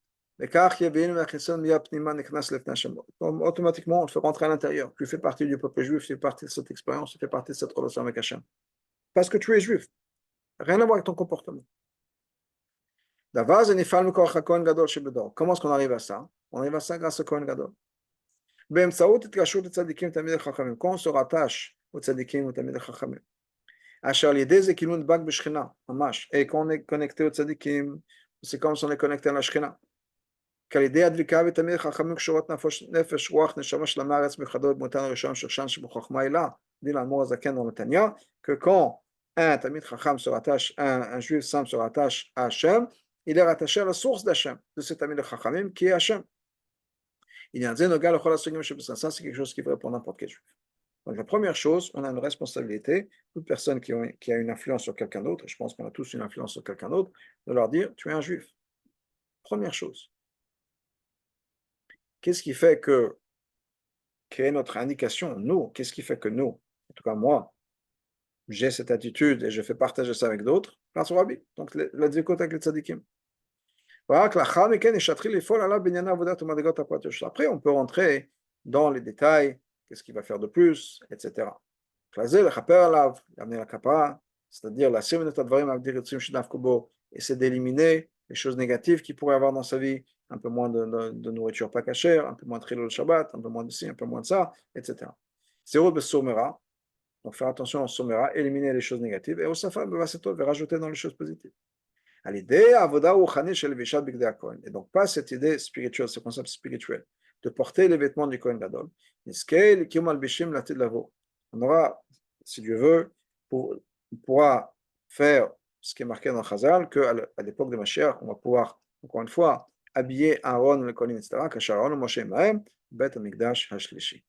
automatiquement, on le fait rentrer à l'intérieur. Tu fais partie du peuple juif, tu fais partie de cette expérience, tu fais partie de cette relation avec Hachem. Parce que tu es juif. Rien à voir avec ton comportement. Comment est-ce qu'on arrive à ça? On arrive à ça grâce au Kohen Gadol. Quand on se rattache au tzadikim ou tamid chachamim, et quand on est connecté au tzadikim, c'est comme si on est connecté à la Shekhinah. כעל הדבקה בתלמידי חכמים קשורות נפש, רוח, נשמה של המארץ מיוחדות במותן הראשון שרשן שבחוכמה הילה, dit l'amour הזקן dans le Tanya, que quand un Talmid Chacham se rattache, un juif simple se rattache à Hachem, il est rattaché à la source d'Hachem, de ce Talmid Chachamim qui est Hachem. Il y a un zénogal, ça c'est quelque chose qui est vrai pour n'importe quel juif. Donc la première chose, on a une responsabilité, toute personne qui a une influence sur quelqu'un d'autre, et je pense qu'on a tous une influence sur quelqu'un d'autre, de leur dire, tu es un juif. Première chose. Qu'est-ce qui fait que, quelle est notre indication, nous, qu'est-ce qui fait que nous, en tout cas moi, j'ai cette attitude et je fais partager ça avec d'autres, grâce au Rabbi, donc la dzikot avec les tzadikim. Après, on peut rentrer dans les détails, qu'est-ce qu'il va faire de plus, etc. Amener la kapara, c'est-à-dire la essayer d'éliminer les choses négatives qu'il pourrait avoir dans sa vie, un peu moins de nourriture pas cachère, un peu moins de chilul Shabbat, un peu moins de ci, un peu moins de ça, etc. Zéro de somera, donc faire attention au somera, éliminer les choses négatives, et au safa va rajouter dans les choses positives. À l'idée, avoda ou chani shel vishat bigdei hakohen. Et donc pas cette idée spirituelle, ce concept spirituel, de porter les vêtements du Kohen Gadol. On aura, si Dieu veut, on pourra faire ce qui est marqué dans Chazal, qu'à l'époque de Mashiach, on va pouvoir, encore une fois, habiller Aaron, le Kohen, etc., Kasher Aaron, Moshe Mahem, Bet Hamikdash Hashlishi.